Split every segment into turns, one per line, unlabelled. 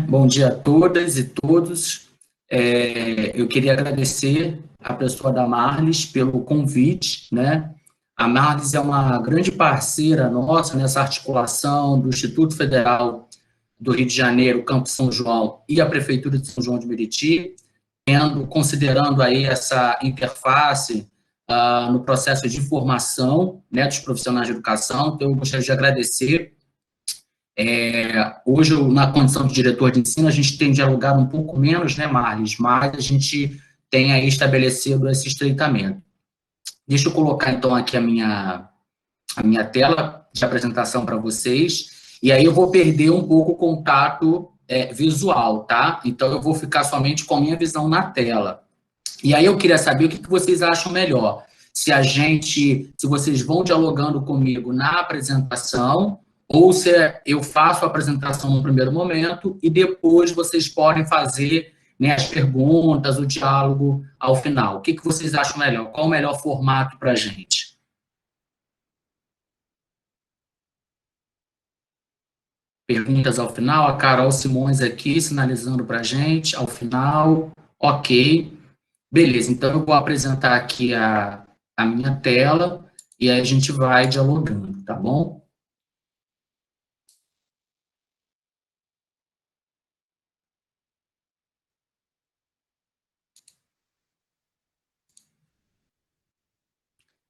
Bom dia a todas e todos. Eu queria agradecer a pessoa da Marlis pelo convite, né? A Marlis é uma grande parceira nossa nessa articulação do Instituto Federal do Rio de Janeiro, Campo São João, e a Prefeitura de São João de Meriti, considerando aí essa interface no processo de formação, né, dos profissionais de educação. Então, eu gostaria de agradecer. Hoje, na condição de diretor de ensino, a gente tem dialogado um pouco menos, né, Marlis? Mas a gente tem aí estabelecido esse estreitamento. Deixa eu colocar, então, aqui a minha tela de apresentação para vocês, e aí eu vou perder um pouco o contato visual, tá? Então, eu vou ficar somente com a minha visão na tela. E aí eu queria saber o que vocês acham melhor. Se vocês vão dialogando comigo na apresentação, ou se eu faço a apresentação no primeiro momento e depois vocês podem fazer, né, as perguntas, o diálogo ao final. O que vocês acham melhor? Qual o melhor formato para a gente? Perguntas ao final, a Carol Simões aqui sinalizando para a gente, ao final, ok. Beleza, então eu vou apresentar aqui a minha tela e aí a gente vai dialogando, tá bom?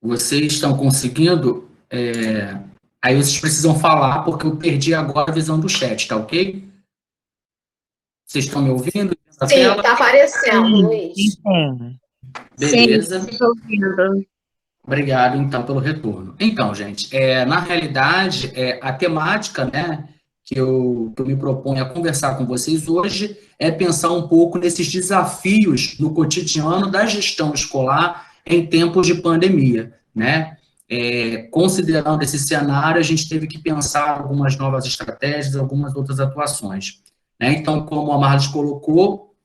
Vocês estão conseguindo? Aí vocês precisam falar, porque eu perdi agora a visão do chat, tá ok? Vocês estão me ouvindo?
Sim, está aparecendo, Luiz.
Sim.
Beleza.
Sim, estou ouvindo.
Obrigado, então, pelo retorno. Então, gente, na realidade, a temática, né, que eu me proponho a conversar com vocês hoje é pensar um pouco nesses desafios no cotidiano da gestão escolar em tempos de pandemia, né? Considerando esse cenário, a gente teve que pensar algumas novas estratégias, algumas outras atuações, né? Então, como a Marlis colocou,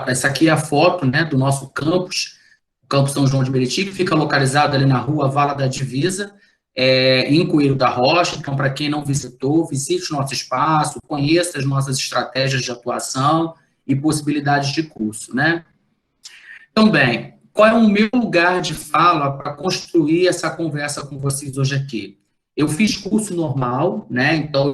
essa aqui é a foto, né, do nosso campus, o Campus São João de Meriti, que fica localizado ali na rua Vala da Divisa, em Coelho da Rocha. Então, para quem não visitou, visite o nosso espaço, conheça as nossas estratégias de atuação e possibilidades de curso, né? Então, bem, qual é o meu lugar de fala para construir essa conversa com vocês hoje aqui? Eu fiz curso normal, né? Então,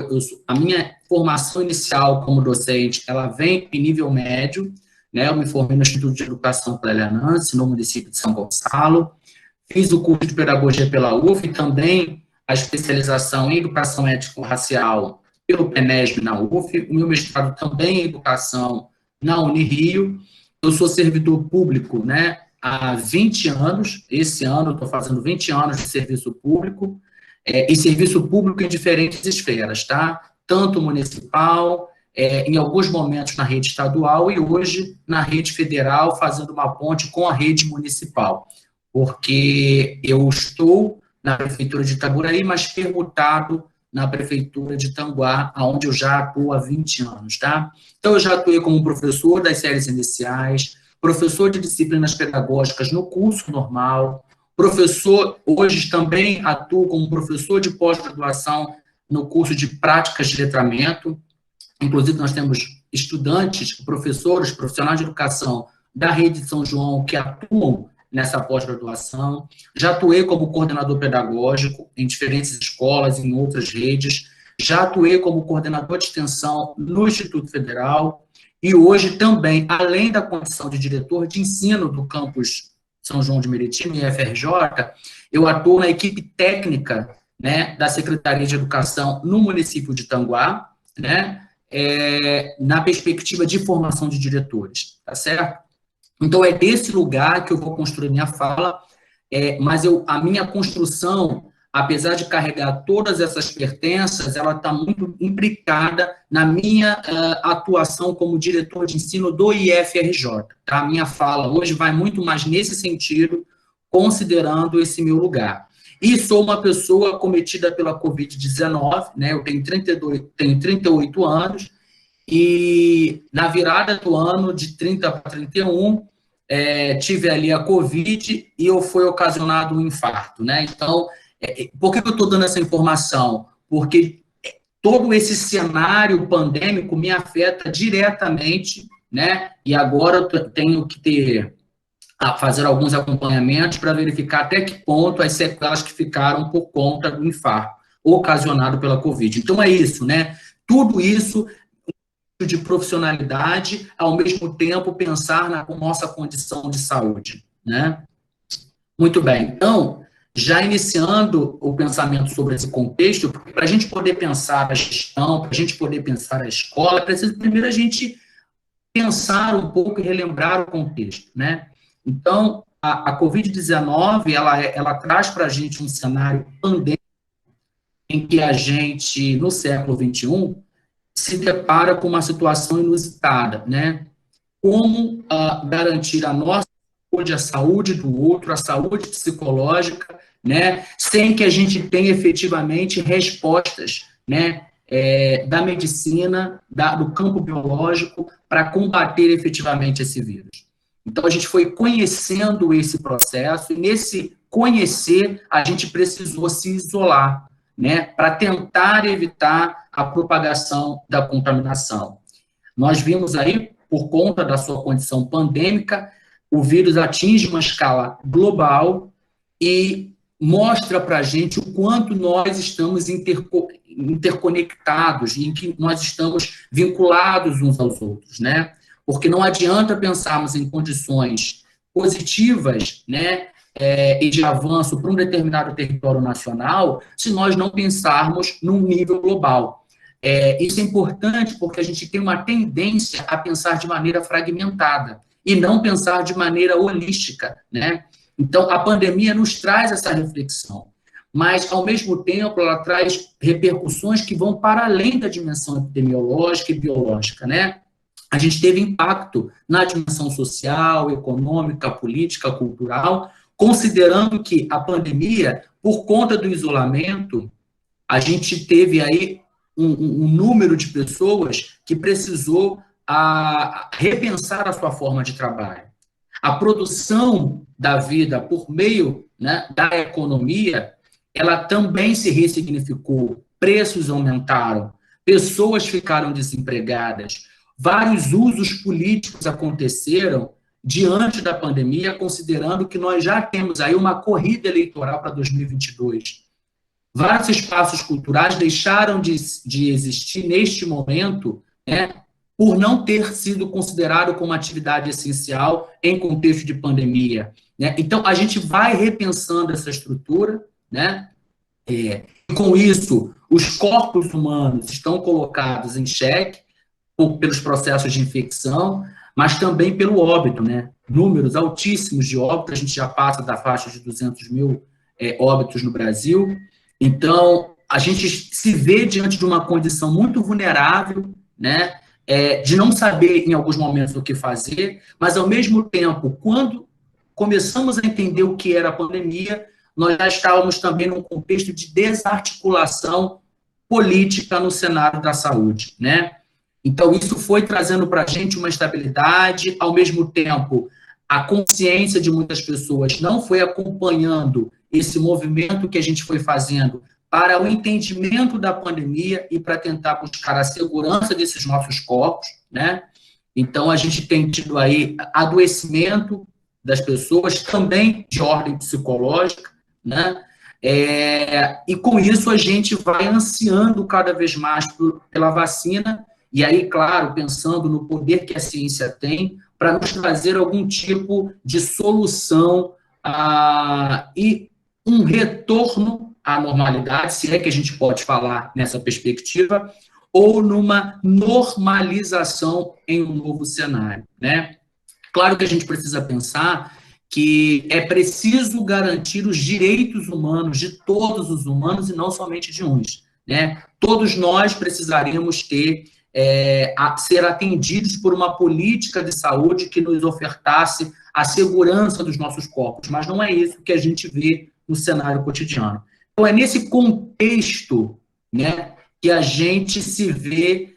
a minha formação inicial como docente, ela vem em nível médio, né? Eu me formei no Instituto de Educação Clélia Nance, no município de São Gonçalo. Fiz o curso de Pedagogia pela UF e também a especialização em Educação Étnico-Racial pelo PENESB na UF. O meu mestrado também em Educação na Unirio. Eu sou servidor público, né, há 20 anos. Esse ano eu estou fazendo 20 anos de serviço público, e serviço público em diferentes esferas, tá? Tanto municipal, em alguns momentos na rede estadual e hoje na rede federal, fazendo uma ponte com a rede municipal, porque eu estou na prefeitura de Itaboraí, mas permutado na prefeitura de Tanguá, onde eu já atuo há 20 anos, tá? Então, eu já atuei como professor das séries iniciais, professor de disciplinas pedagógicas no curso normal, professor, hoje também atuo como professor de pós-graduação no curso de práticas de letramento. Inclusive, nós temos estudantes, professores, profissionais de educação da rede de São João que atuam nessa pós-graduação. Já atuei como coordenador pedagógico em diferentes escolas, em outras redes. Já atuei como coordenador de extensão no Instituto Federal. E hoje também, além da condição de diretor de ensino do campus São João de Meriti, no IFRJ, eu atuo na equipe técnica, né, da Secretaria de Educação no município de Tanguá, né, na perspectiva de formação de diretores, tá certo? Então, é desse lugar que eu vou construir minha fala, mas a minha construção, apesar de carregar todas essas pertenças, ela está muito imbricada na minha atuação como diretor de ensino do IFRJ. Tá? A minha fala hoje vai muito mais nesse sentido, considerando esse meu lugar. E sou uma pessoa acometida pela Covid-19, né? Eu tenho 38 anos, e na virada do ano, de 30 para 31, tive ali a Covid e foi ocasionado um infarto, né? Então, por que eu estou dando essa informação? Porque todo esse cenário pandêmico me afeta diretamente, né? E agora eu tenho que fazer alguns acompanhamentos para verificar até que ponto as sequelas que ficaram por conta do infarto ocasionado pela Covid. Então, é isso, né? Tudo isso de profissionalidade, ao mesmo tempo pensar na nossa condição de saúde, né? Muito bem. Então, já iniciando o pensamento sobre esse contexto, para a gente poder pensar a gestão, para a gente poder pensar a escola, é preciso primeiro a gente pensar um pouco e relembrar o contexto, né? Então, a Covid-19, ela traz para a gente um cenário pandêmico em que a gente, no século XXI, se depara com uma situação inusitada, né? Como garantir a nossa saúde, a saúde do outro, a saúde psicológica, né? Sem que a gente tenha efetivamente respostas, né? Da medicina, do campo biológico, para combater efetivamente esse vírus. Então, a gente foi conhecendo esse processo, e nesse conhecer, a gente precisou se isolar, né, para tentar evitar a propagação da contaminação. Nós vimos aí, por conta da sua condição pandêmica, o vírus atinge uma escala global e mostra para a gente o quanto nós estamos interconectados, em que nós estamos vinculados uns aos outros, né? Porque não adianta pensarmos em condições positivas, né, e de avanço para um determinado território nacional, se nós não pensarmos num nível global. Isso é importante porque a gente tem uma tendência a pensar de maneira fragmentada e não pensar de maneira holística, né? Então, a pandemia nos traz essa reflexão, mas, ao mesmo tempo, ela traz repercussões que vão para além da dimensão epidemiológica e biológica, né? A gente teve impacto na dimensão social, econômica, política, cultural, considerando que a pandemia, por conta do isolamento, a gente teve aí um número de pessoas que precisou repensar a sua forma de trabalho. A produção da vida por meio, né, da economia, ela também se ressignificou, preços aumentaram, pessoas ficaram desempregadas, vários usos políticos aconteceram diante da pandemia, considerando que nós já temos aí uma corrida eleitoral para 2022. Vários espaços culturais deixaram de existir neste momento, né, por não ter sido considerado como atividade essencial em contexto de pandemia, né? Então, a gente vai repensando essa estrutura, né? E com isso, os corpos humanos estão colocados em xeque pelos processos de infecção, mas também pelo óbito, né? Números altíssimos de óbito, a gente já passa da faixa de 200 mil óbitos no Brasil. Então, a gente se vê diante de uma condição muito vulnerável, né? De não saber, em alguns momentos, o que fazer, mas, ao mesmo tempo, quando começamos a entender o que era a pandemia, nós já estávamos também num contexto de desarticulação política no cenário da saúde, né? Então, isso foi trazendo para a gente uma estabilidade, ao mesmo tempo, a consciência de muitas pessoas não foi acompanhando esse movimento que a gente foi fazendo para o entendimento da pandemia e para tentar buscar a segurança desses nossos corpos, né? Então, a gente tem tido aí adoecimento das pessoas, também de ordem psicológica, né? E com isso a gente vai ansiando cada vez mais pela vacina, e aí, claro, pensando no poder que a ciência tem para nos trazer algum tipo de solução e um retorno à normalidade, se é que a gente pode falar nessa perspectiva, ou numa normalização em um novo cenário, né? Claro que a gente precisa pensar que é preciso garantir os direitos humanos de todos os humanos e não somente de uns, né? Todos nós precisaríamos ser atendidos por uma política de saúde que nos ofertasse a segurança dos nossos corpos, mas não é isso que a gente vê no cenário cotidiano. Então, é nesse contexto, né, que a gente se vê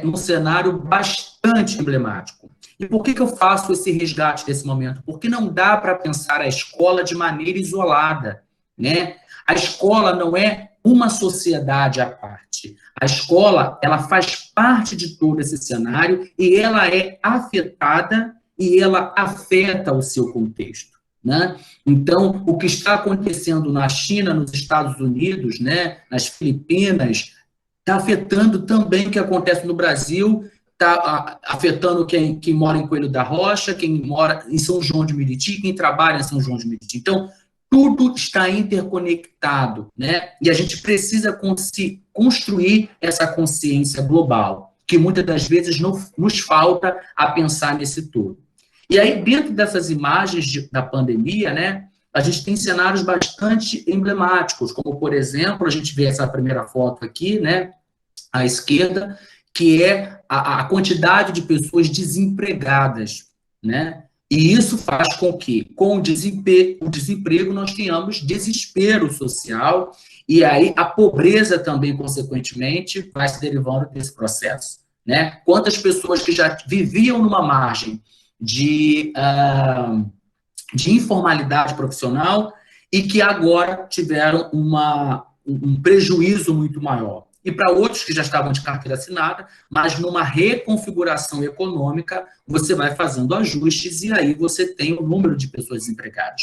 num cenário bastante emblemático. E por que eu faço esse resgate desse momento? Porque não dá para pensar a escola de maneira isolada, né? A escola não é uma sociedade à parte. A escola, ela faz parte de todo esse cenário e ela é afetada e ela afeta o seu contexto, né? Então, o que está acontecendo na China, nos Estados Unidos, né, nas Filipinas, está afetando também o que acontece no Brasil, está afetando quem mora em Coelho da Rocha, quem mora em São João de Meriti, quem trabalha em São João de Meriti. Então, tudo está interconectado, né? E a gente precisa construir essa consciência global, que muitas das vezes nos falta a pensar nesse todo. E aí, dentro dessas imagens da pandemia, né, a gente tem cenários bastante emblemáticos, como, por exemplo, a gente vê essa primeira foto aqui, né, à esquerda, que é a quantidade de pessoas desempregadas, né? E isso faz com que, com o desemprego, nós tenhamos desespero social, e aí a pobreza também, consequentemente, vai se derivando desse processo, né? Quantas pessoas que já viviam numa margem de informalidade profissional e que agora tiveram um prejuízo muito maior. E para outros que já estavam de carteira assinada, mas numa reconfiguração econômica, você vai fazendo ajustes e aí você tem o número de pessoas desempregadas.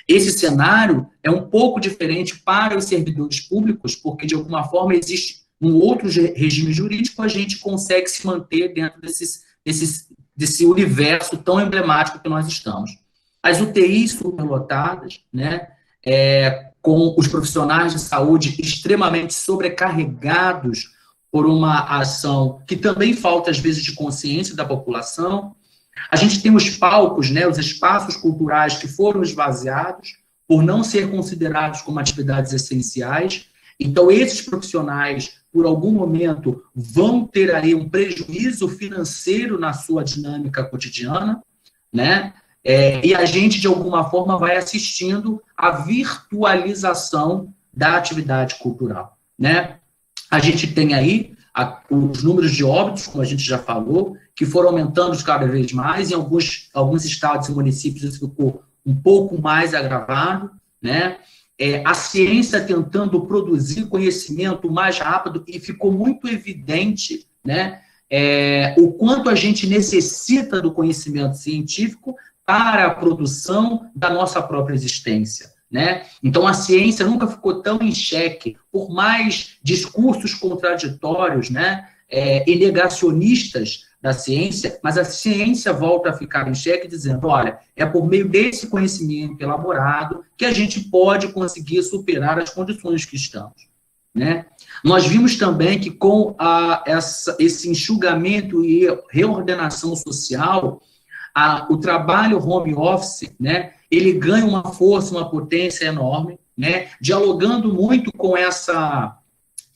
Esse cenário é um pouco diferente para os servidores públicos, porque, de alguma forma, existe um outro regime jurídico, a gente consegue se manter dentro desse universo tão emblemático que nós estamos. As UTIs superlotadas, né, com os profissionais de saúde extremamente sobrecarregados por uma ação que também falta, às vezes, de consciência da população. A gente tem os palcos, né, os espaços culturais que foram esvaziados por não ser considerados como atividades essenciais. Então, esses profissionais, por algum momento, vão ter aí um prejuízo financeiro na sua dinâmica cotidiana, né? E a gente, de alguma forma, vai assistindo à virtualização da atividade cultural, né? A gente tem aí os números de óbitos, como a gente já falou, que foram aumentando cada vez mais, em alguns estados e municípios isso ficou um pouco mais agravado, né? A ciência tentando produzir conhecimento mais rápido e ficou muito evidente, né? O quanto a gente necessita do conhecimento científico para a produção da nossa própria existência, né? Então, a ciência nunca ficou tão em xeque, por mais discursos contraditórios, né, e negacionistas da ciência, mas a ciência volta a ficar em xeque dizendo, olha, é por meio desse conhecimento elaborado que a gente pode conseguir superar as condições que estamos, né? Nós vimos também que com esse enxugamento e reordenação social, o trabalho home office, né, ele ganha uma força, uma potência enorme, né, dialogando muito com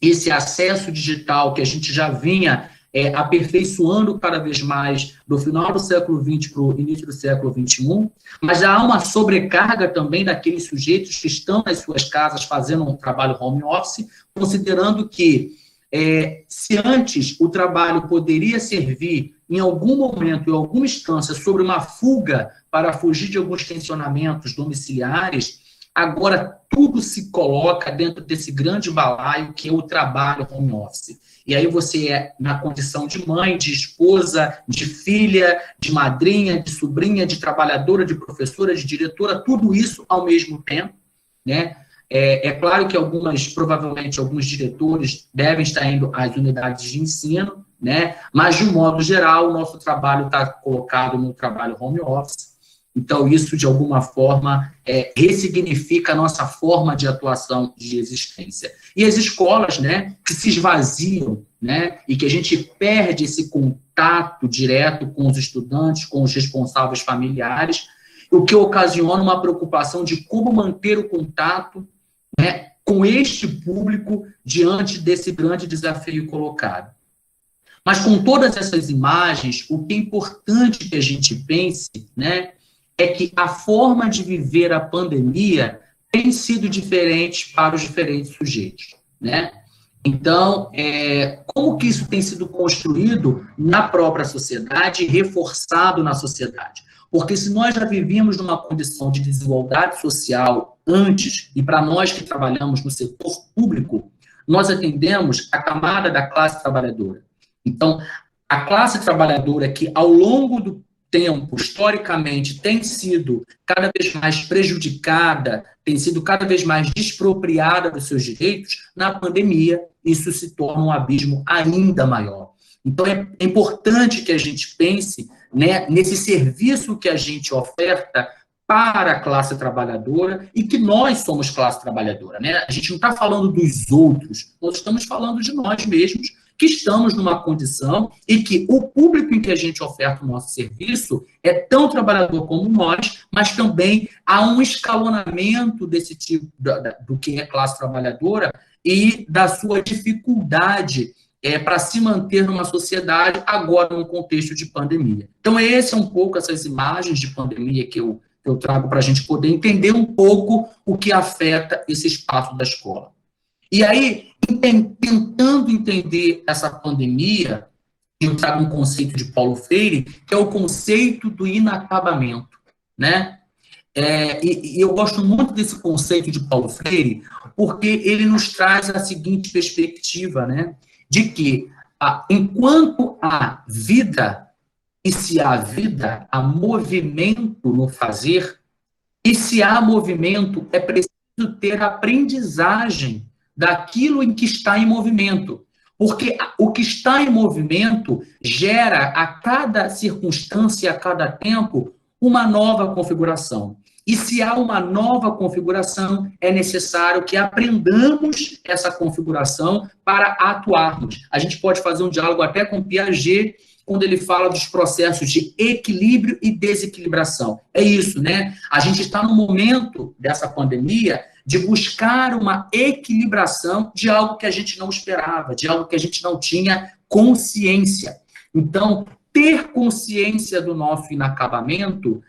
esse acesso digital que a gente já vinha aperfeiçoando cada vez mais do final do século XX para o início do século XXI, mas há uma sobrecarga também daqueles sujeitos que estão nas suas casas fazendo um trabalho home office, considerando que se antes o trabalho poderia servir em algum momento, em alguma instância, sobre uma fuga para fugir de alguns tensionamentos domiciliares, agora tudo se coloca dentro desse grande balaio que é o trabalho home office. E aí você na condição de mãe, de esposa, de filha, de madrinha, de sobrinha, de trabalhadora, de professora, de diretora, tudo isso ao mesmo tempo, né? É claro que provavelmente alguns diretores devem estar indo às unidades de ensino, né? Mas, de um modo geral, o nosso trabalho está colocado no trabalho home office. Então, isso, de alguma forma, ressignifica a nossa forma de atuação de existência. E as escolas, né, que se esvaziam, né, e que a gente perde esse contato direto com os estudantes, com os responsáveis familiares, o que ocasiona uma preocupação de como manter o contato, né, com este público diante desse grande desafio colocado. Mas com todas essas imagens, o que é importante que a gente pense, né, é que a forma de viver a pandemia tem sido diferente para os diferentes sujeitos, né? Então, como que isso tem sido construído na própria sociedade e reforçado na sociedade? Porque se nós já vivíamos numa condição de desigualdade social antes, e para nós que trabalhamos no setor público, nós atendemos a camada da classe trabalhadora. Então, a classe trabalhadora que, ao longo do tempo, historicamente, tem sido cada vez mais prejudicada, tem sido cada vez mais despropriada dos seus direitos, na pandemia, isso se torna um abismo ainda maior. Então, é importante que a gente pense, né, nesse serviço que a gente oferta para a classe trabalhadora e que nós somos classe trabalhadora, né? A gente não está falando dos outros, nós estamos falando de nós mesmos, que estamos numa condição e que o público em que a gente oferta o nosso serviço é tão trabalhador como nós, mas também há um escalonamento desse tipo, do que é classe trabalhadora e da sua dificuldade para se manter numa sociedade agora num contexto de pandemia. Então, esse é um pouco essas imagens de pandemia que eu trago para a gente poder entender um pouco o que afeta esse espaço da escola. E aí, tentando entender essa pandemia, eu trago um conceito de Paulo Freire, que é o conceito do inacabamento, né? E eu gosto muito desse conceito de Paulo Freire, porque ele nos traz a seguinte perspectiva, né? De que, enquanto há vida, e se há vida, há movimento no fazer, e se há movimento, é preciso ter aprendizagem daquilo em que está em movimento. Porque o que está em movimento gera a cada circunstância, a cada tempo, uma nova configuração. E se há uma nova configuração, é necessário que aprendamos essa configuração para atuarmos. A gente pode fazer um diálogo até com Piaget, quando ele fala dos processos de equilíbrio e desequilibração. É isso, né? A gente está no momento dessa pandemia de buscar uma equilibração de algo que a gente não esperava, de algo que a gente não tinha consciência. Então, ter consciência do nosso inacabamento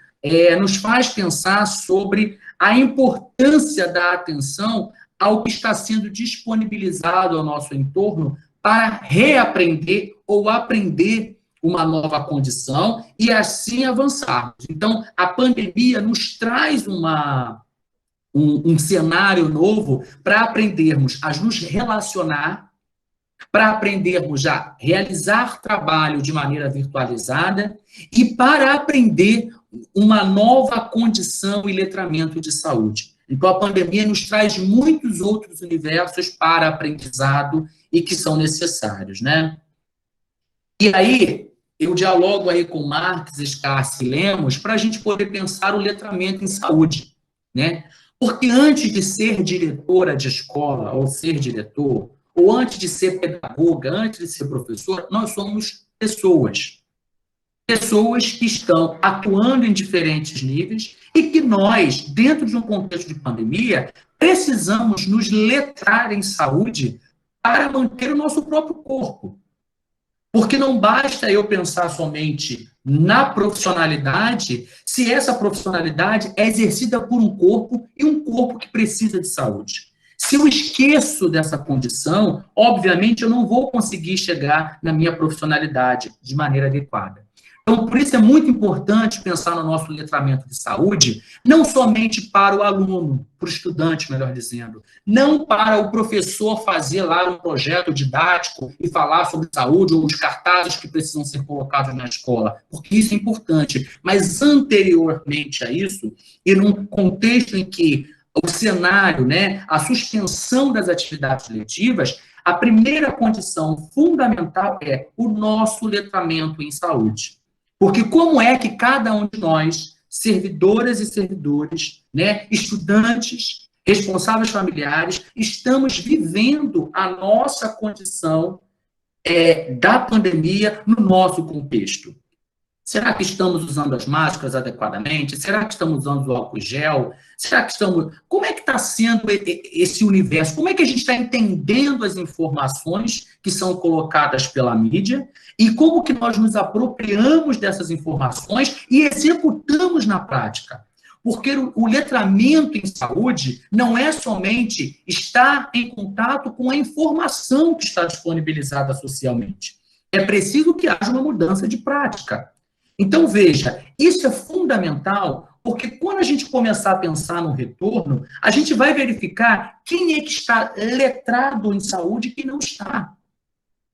nos faz pensar sobre a importância da atenção ao que está sendo disponibilizado ao nosso entorno para reaprender ou aprender uma nova condição e assim avançarmos. Então, a pandemia nos traz um cenário novo para aprendermos a nos relacionar, para aprendermos a realizar trabalho de maneira virtualizada e para aprender uma nova condição e letramento de saúde. Então, a pandemia nos traz muitos outros universos para aprendizado e que são necessários, né? E aí, eu dialogo aí com Marx, Scarce e Lemos para a gente poder pensar o letramento em saúde, né? Porque antes de ser diretora de escola, ou ser diretor, ou antes de ser pedagoga, antes de ser professor, nós somos pessoas. Pessoas que estão atuando em diferentes níveis e que nós, dentro de um contexto de pandemia, precisamos nos letrar em saúde para manter o nosso próprio corpo. Porque não basta eu pensar somente na profissionalidade, se essa profissionalidade é exercida por um corpo e um corpo que precisa de saúde. Se eu esqueço dessa condição, obviamente eu não vou conseguir chegar na minha profissionalidade de maneira adequada. Então, por isso é muito importante pensar no nosso letramento de saúde, não somente para o aluno, para o estudante, melhor dizendo, não para o professor fazer lá um projeto didático e falar sobre saúde ou os cartazes que precisam ser colocados na escola, porque isso é importante. Mas anteriormente a isso, e num contexto em que o cenário, né, a suspensão das atividades letivas, a primeira condição fundamental é o nosso letramento em saúde. Porque como é que cada um de nós, servidoras e servidores, né, estudantes, responsáveis familiares, estamos vivendo a nossa condição da pandemia no nosso contexto? Será que estamos usando as máscaras adequadamente? Será que estamos usando o álcool gel? Será que estamos... Como é que está sendo esse universo? Como é que a gente está entendendo as informações que são colocadas pela mídia? E como que nós nos apropriamos dessas informações e executamos na prática? Porque o letramento em saúde não é somente estar em contato com a informação que está disponibilizada socialmente. É preciso que haja uma mudança de prática. Então, veja, isso é fundamental Porque quando a gente começar a pensar no retorno, a gente vai verificar quem é que está letrado em saúde e quem não está,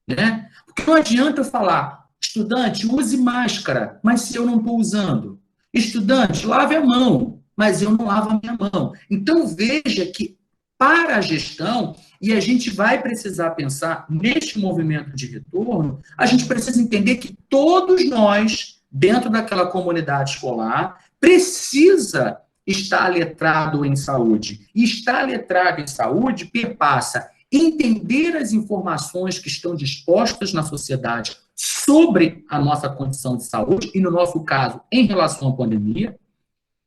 né? Porque não adianta eu falar, estudante, use máscara, mas se eu não estou usando. Estudante, lave a mão, mas eu não lavo a minha mão. Então, veja que para a gestão, e a gente vai precisar pensar neste movimento de retorno, a gente precisa entender que todos nós, dentro daquela comunidade escolar, precisa estar letrado em saúde. E estar letrado em saúde perpassa entender as informações que estão dispostas na sociedade sobre a nossa condição de saúde, e no nosso caso, em relação à pandemia.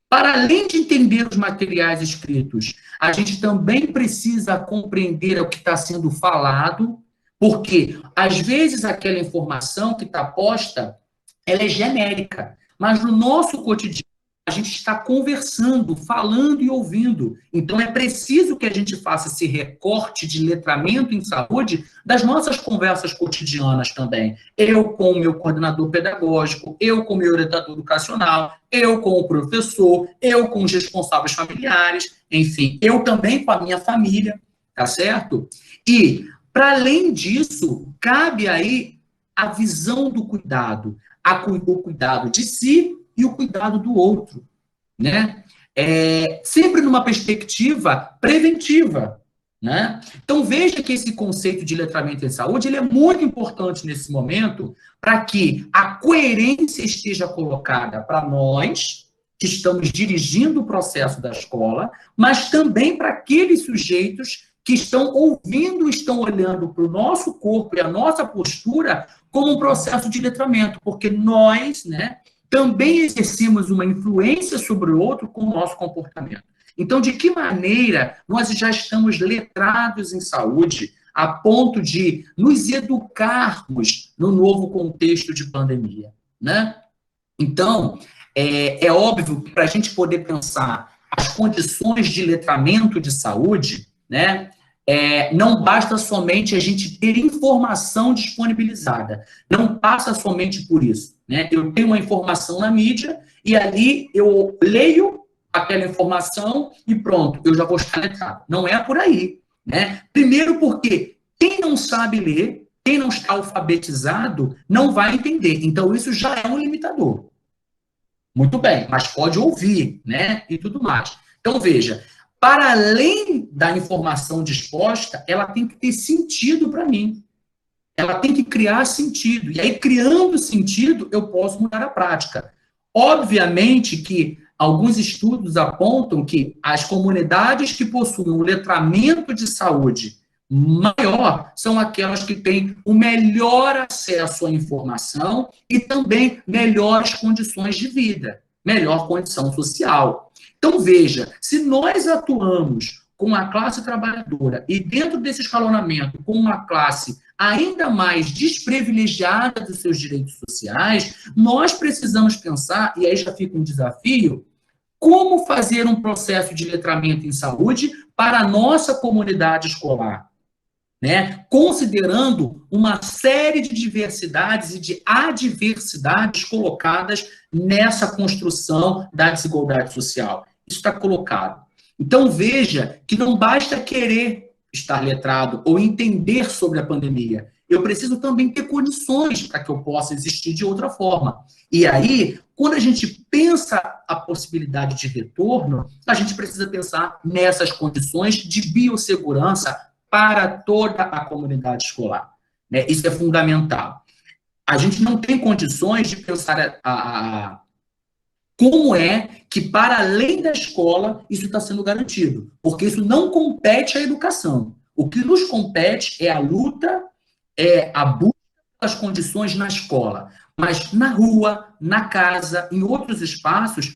Para além de entender os materiais escritos, a gente também precisa compreender o que está sendo falado, porque, às vezes, aquela informação que está posta, ela é genérica, mas no nosso cotidiano, a gente está conversando, falando e ouvindo. Então, é preciso que a gente faça esse recorte de letramento em saúde das nossas conversas cotidianas também. Eu com o meu coordenador pedagógico, eu com o meu orientador educacional, eu com o professor, eu com os responsáveis familiares, enfim, eu também com a minha família, tá certo? E, para além disso, cabe aí a visão do cuidado, o cuidado de si e o cuidado do outro, né? Sempre numa perspectiva preventiva, né? Então, veja que esse conceito de letramento em saúde, ele é muito importante nesse momento para que a coerência esteja colocada para nós, que estamos dirigindo o processo da escola, mas também para aqueles sujeitos que estão ouvindo, estão olhando para o nosso corpo e a nossa postura como um processo de letramento, porque nós, né, também exercemos uma influência sobre o outro com o nosso comportamento. Então, de que maneira nós já estamos letrados em saúde a ponto de nos educarmos no novo contexto de pandemia, né? Então, é óbvio que para a gente poder pensar as condições de letramento de saúde, né, não basta somente a gente ter informação disponibilizada, não passa somente por isso, né? Eu tenho uma informação na mídia e ali eu leio aquela informação e pronto, eu já vou estar letrado. Não é por aí, né? Primeiro porque quem não sabe ler, quem não está alfabetizado, não vai entender. Então, isso já é um limitador. Muito bem, mas pode ouvir, né? E tudo mais. Então, veja, para além da informação disposta, ela tem que ter sentido para mim. Ela tem que criar sentido. E aí, criando sentido, eu posso mudar a prática. Obviamente que alguns estudos apontam que as comunidades que possuem um letramento de saúde maior são aquelas que têm o melhor acesso à informação e também melhores condições de vida, melhor condição social. Então, veja, se nós atuamos com a classe trabalhadora e dentro desse escalonamento com uma classe ainda mais desprivilegiada dos seus direitos sociais, nós precisamos pensar, e aí já fica um desafio, como fazer um processo de letramento em saúde para a nossa comunidade escolar, né? Considerando uma série de diversidades e de adversidades colocadas nessa construção da desigualdade social. Isso está colocado. Então, veja que não basta querer estar letrado ou entender sobre a pandemia. Eu preciso também ter condições para que eu possa existir de outra forma. E aí, quando a gente pensa a possibilidade de retorno, a gente precisa pensar nessas condições de biossegurança para toda a comunidade escolar, né? Isso é fundamental. A gente não tem condições de pensar como é que, para além da escola, isso está sendo garantido, porque isso não compete à educação. O que nos compete é a luta, é a busca das condições na escola, mas na rua, na casa, em outros espaços,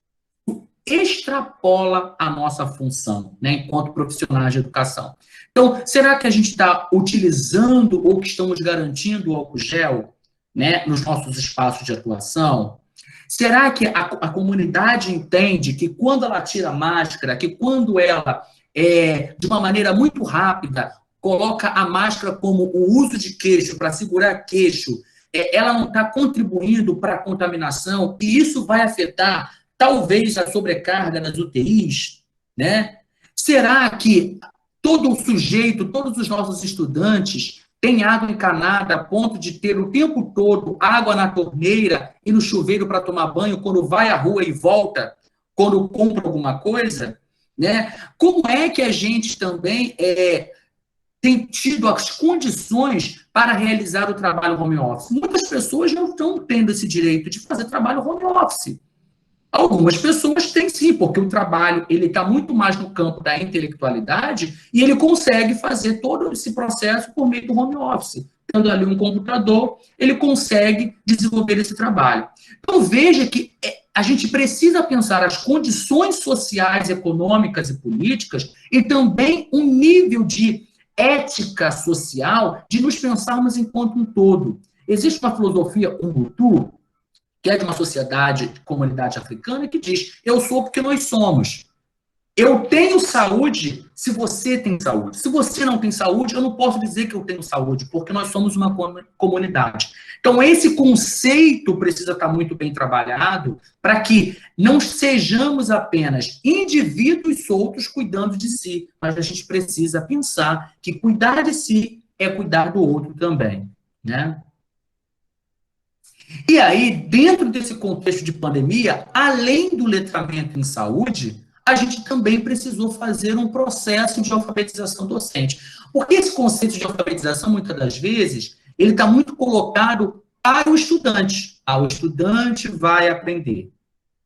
extrapola a nossa função, né, enquanto profissionais de educação. Então, será que a gente está utilizando ou que estamos garantindo o álcool gel, né, nos nossos espaços de atuação? Será que a comunidade entende que quando ela tira a máscara, que quando ela, de uma maneira muito rápida, coloca a máscara como o uso de queixo, para segurar queixo, ela não está contribuindo para a contaminação, e isso vai afetar talvez a sobrecarga das UTIs, né? Será que todo sujeito, todos os nossos estudantes têm água encanada a ponto de ter o tempo todo água na torneira e no chuveiro para tomar banho quando vai à rua e volta, quando compra alguma coisa? Né? Como é que a gente também tem tido as condições para realizar o trabalho home office? Muitas pessoas não estão tendo esse direito de fazer trabalho home office. Algumas pessoas têm sim, porque o trabalho ele está muito mais no campo da intelectualidade e ele consegue fazer todo esse processo por meio do home office. Tendo ali um computador, ele consegue desenvolver esse trabalho. Então, veja que a gente precisa pensar as condições sociais, econômicas e políticas e também um nível de ética social de nos pensarmos enquanto um todo. Existe uma filosofia Ubuntu, que é de uma sociedade, de comunidade africana, que diz, eu sou porque nós somos. Eu tenho saúde se você tem saúde. Se você não tem saúde, eu não posso dizer que eu tenho saúde, porque nós somos uma comunidade. Então, esse conceito precisa estar muito bem trabalhado para que não sejamos apenas indivíduos soltos cuidando de si, mas a gente precisa pensar que cuidar de si é cuidar do outro também, né? E aí, dentro desse contexto de pandemia, além do letramento em saúde, a gente também precisou fazer um processo de alfabetização docente. Porque esse conceito de alfabetização, muitas das vezes, ele está muito colocado para o estudante. O estudante vai aprender.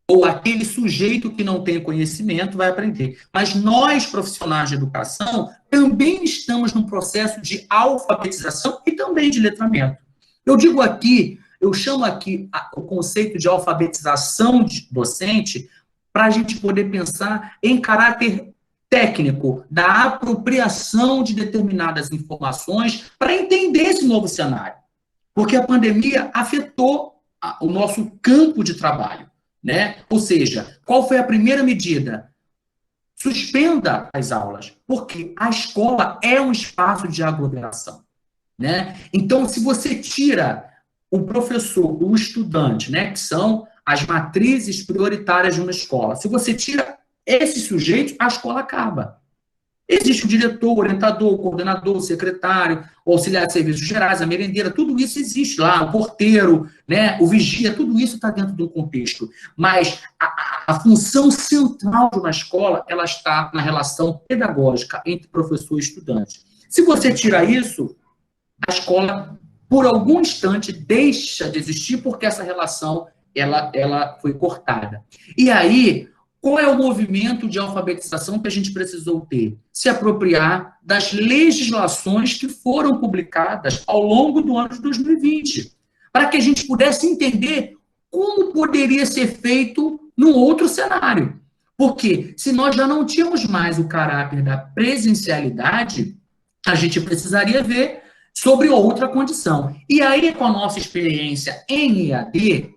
Ou aquele sujeito que não tem conhecimento vai aprender. Mas nós, profissionais de educação, também estamos num processo de alfabetização e também de letramento. Eu digo aqui, eu chamo aqui o conceito de alfabetização docente para a gente poder pensar em caráter técnico da apropriação de determinadas informações para entender esse novo cenário. Porque a pandemia afetou o nosso campo de trabalho, né? Ou seja, qual foi a primeira medida? Suspenda as aulas, porque a escola é um espaço de aglomeração, né? Então, se você tira o professor, o estudante, né, que são as matrizes prioritárias de uma escola, se você tira esse sujeito, a escola acaba. Existe o diretor, o orientador, o coordenador, o secretário, o auxiliar de serviços gerais, a merendeira, tudo isso existe lá, o porteiro, né, o vigia, tudo isso está dentro do contexto. Mas a função central de uma escola, ela está na relação pedagógica entre professor e estudante. Se você tira isso, a escola, por algum instante, deixa de existir porque essa relação ela foi cortada. E aí, qual é o movimento de alfabetização que a gente precisou ter? Se apropriar das legislações que foram publicadas ao longo do ano de 2020, para que a gente pudesse entender como poderia ser feito num outro cenário. Porque se nós já não tínhamos mais o caráter da presencialidade, a gente precisaria ver sobre outra condição. E aí, com a nossa experiência em EAD,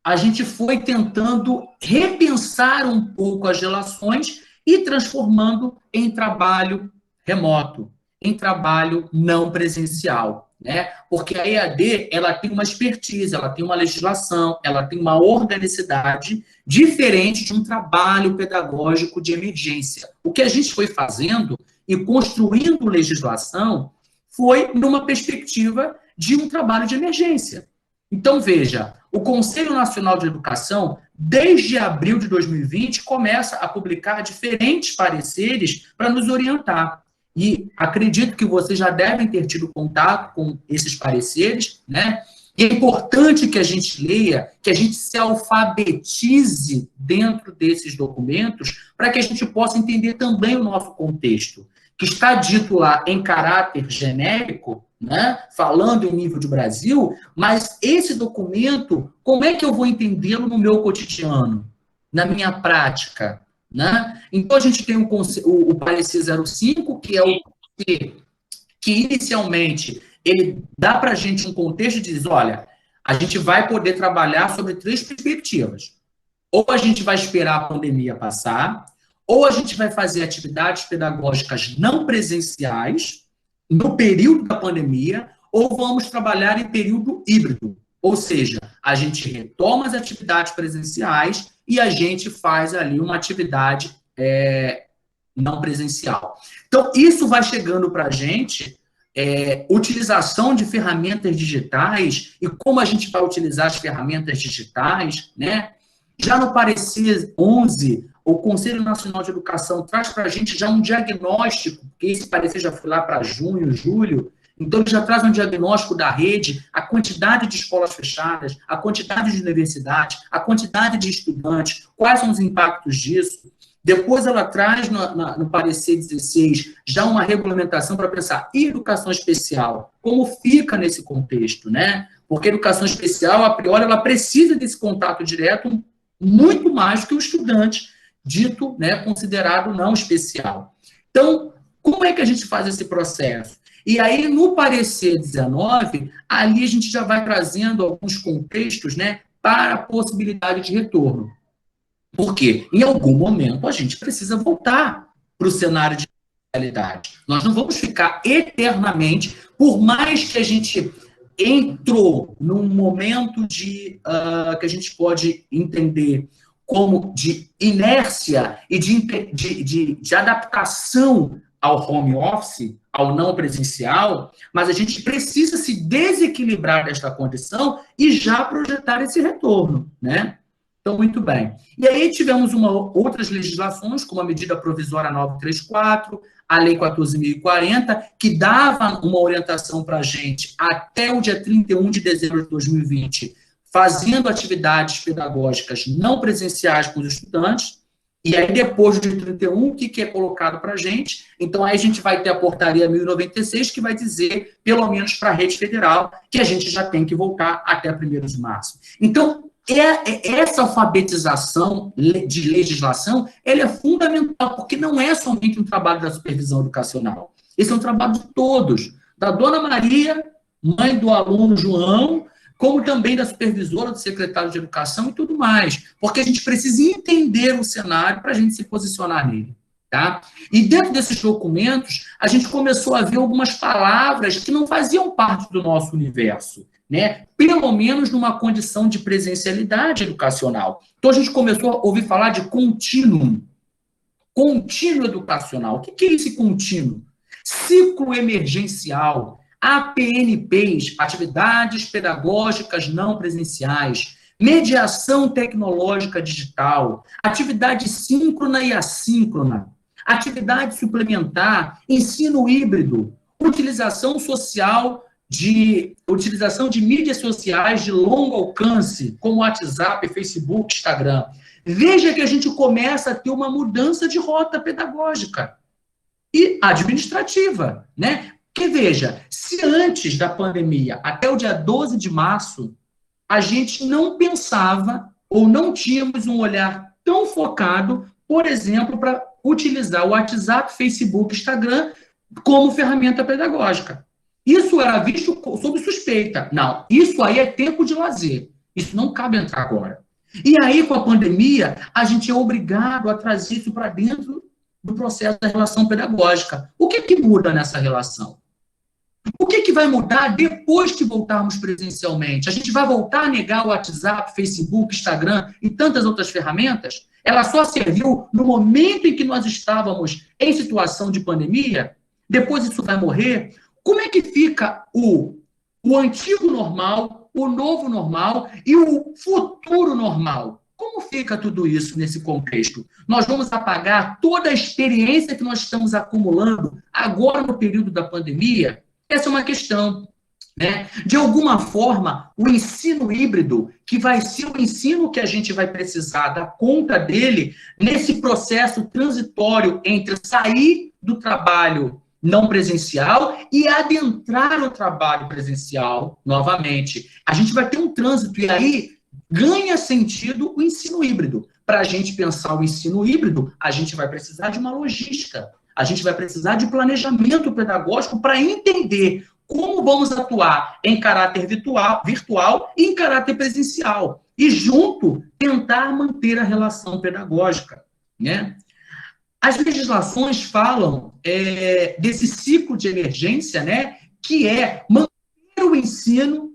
a gente foi tentando repensar um pouco as relações e transformando em trabalho remoto, em trabalho não presencial, né? Porque a EAD, ela tem uma expertise, ela tem uma legislação, ela tem uma organicidade diferente de um trabalho pedagógico de emergência. O que a gente foi fazendo e construindo legislação foi numa perspectiva de um trabalho de emergência. Então, veja, o Conselho Nacional de Educação, desde abril de 2020, começa a publicar diferentes pareceres para nos orientar. E acredito que vocês já devem ter tido contato com esses pareceres, né? E é importante que a gente leia, que a gente se alfabetize dentro desses documentos, para que a gente possa entender também o nosso contexto, que está dito lá em caráter genérico, né, falando em nível de Brasil, mas esse documento, como é que eu vou entendê-lo no meu cotidiano, na minha prática? Né? Então, a gente tem o parecer 05, que é o que inicialmente ele dá para a gente um contexto e diz, olha, a gente vai poder trabalhar sobre 3 perspectivas. Ou a gente vai esperar a pandemia passar, ou a gente vai fazer atividades pedagógicas não presenciais no período da pandemia, ou vamos trabalhar em período híbrido. Ou seja, a gente retoma as atividades presenciais e a gente faz ali uma atividade não presencial. Então, isso vai chegando para a gente, utilização de ferramentas digitais e como a gente vai utilizar as ferramentas digitais, né? Já no parecer 11, o Conselho Nacional de Educação traz para a gente já um diagnóstico, porque esse parecer já foi lá para junho, julho, então ele já traz um diagnóstico da rede, a quantidade de escolas fechadas, a quantidade de universidades, a quantidade de estudantes, quais são os impactos disso. Depois ela traz no parecer 16 já uma regulamentação para pensar, e educação especial? Como fica nesse contexto, né? Porque a educação especial, a priori, ela precisa desse contato direto muito mais que o estudante dito, né, considerado não especial. Então, como é que a gente faz esse processo? E aí, no parecer 19, ali a gente já vai trazendo alguns contextos, né, para a possibilidade de retorno. Porque, em algum momento, a gente precisa voltar para o cenário de realidade. Nós não vamos ficar eternamente, por mais que a gente entrou num momento que a gente pode entender como de inércia e de adaptação ao home office, ao não presencial, mas a gente precisa se desequilibrar desta condição e já projetar esse retorno, né? Então, muito bem. E aí tivemos outras legislações, como a medida provisória 934, a lei 14.040, que dava uma orientação para a gente até o dia 31 de dezembro de 2020, fazendo atividades pedagógicas não presenciais com os estudantes. E aí, depois do dia 31, o que é colocado para a gente? Então, aí a gente vai ter a portaria 1096, que vai dizer, pelo menos para a rede federal, que a gente já tem que voltar até 1º de março. Então, essa alfabetização de legislação, ela é fundamental, porque não é somente um trabalho da supervisão educacional. Esse é um trabalho de todos, da dona Maria, mãe do aluno João, como também da supervisora, do secretário de educação e tudo mais, porque a gente precisa entender o cenário para a gente se posicionar nele. Tá? E dentro desses documentos, a gente começou a ver algumas palavras que não faziam parte do nosso universo, né? Pelo menos numa condição de presencialidade educacional. Então, a gente começou a ouvir falar de contínuo educacional. O que é esse contínuo? Ciclo emergencial, APNPs, atividades pedagógicas não presenciais, mediação tecnológica digital, atividade síncrona e assíncrona, atividade suplementar, ensino híbrido, utilização de mídias sociais de longo alcance, como WhatsApp, Facebook, Instagram. Veja que a gente começa a ter uma mudança de rota pedagógica e administrativa, né? Porque, veja, se antes da pandemia, até o dia 12 de março, a gente não pensava ou não tínhamos um olhar tão focado, por exemplo, para utilizar o WhatsApp, Facebook, Instagram como ferramenta pedagógica. Isso era visto sob suspeita. Não, isso aí é tempo de lazer. Isso não cabe entrar agora. E aí, com a pandemia, a gente é obrigado a trazer isso para dentro do processo da relação pedagógica. O que muda nessa relação? O que vai mudar depois que voltarmos presencialmente? A gente vai voltar a negar o WhatsApp, Facebook, Instagram e tantas outras ferramentas? Ela só serviu no momento em que nós estávamos em situação de pandemia? Depois isso vai morrer? Como é que fica o antigo normal, o novo normal e o futuro normal? Como fica tudo isso nesse contexto? Nós vamos apagar toda a experiência que nós estamos acumulando agora no período da pandemia? Essa é uma questão, né? De alguma forma, o ensino híbrido, que vai ser o ensino que a gente vai precisar dar conta dele nesse processo transitório entre sair do trabalho não presencial e adentrar o trabalho presencial novamente. A gente vai ter um trânsito, e aí ganha sentido o ensino híbrido. Para a gente pensar o ensino híbrido, a gente vai precisar de uma logística. A gente vai precisar de planejamento pedagógico para entender como vamos atuar em caráter virtual e em caráter presencial. E, junto, tentar manter a relação pedagógica, né? As legislações falam desse ciclo de emergência, né? Que é manter o ensino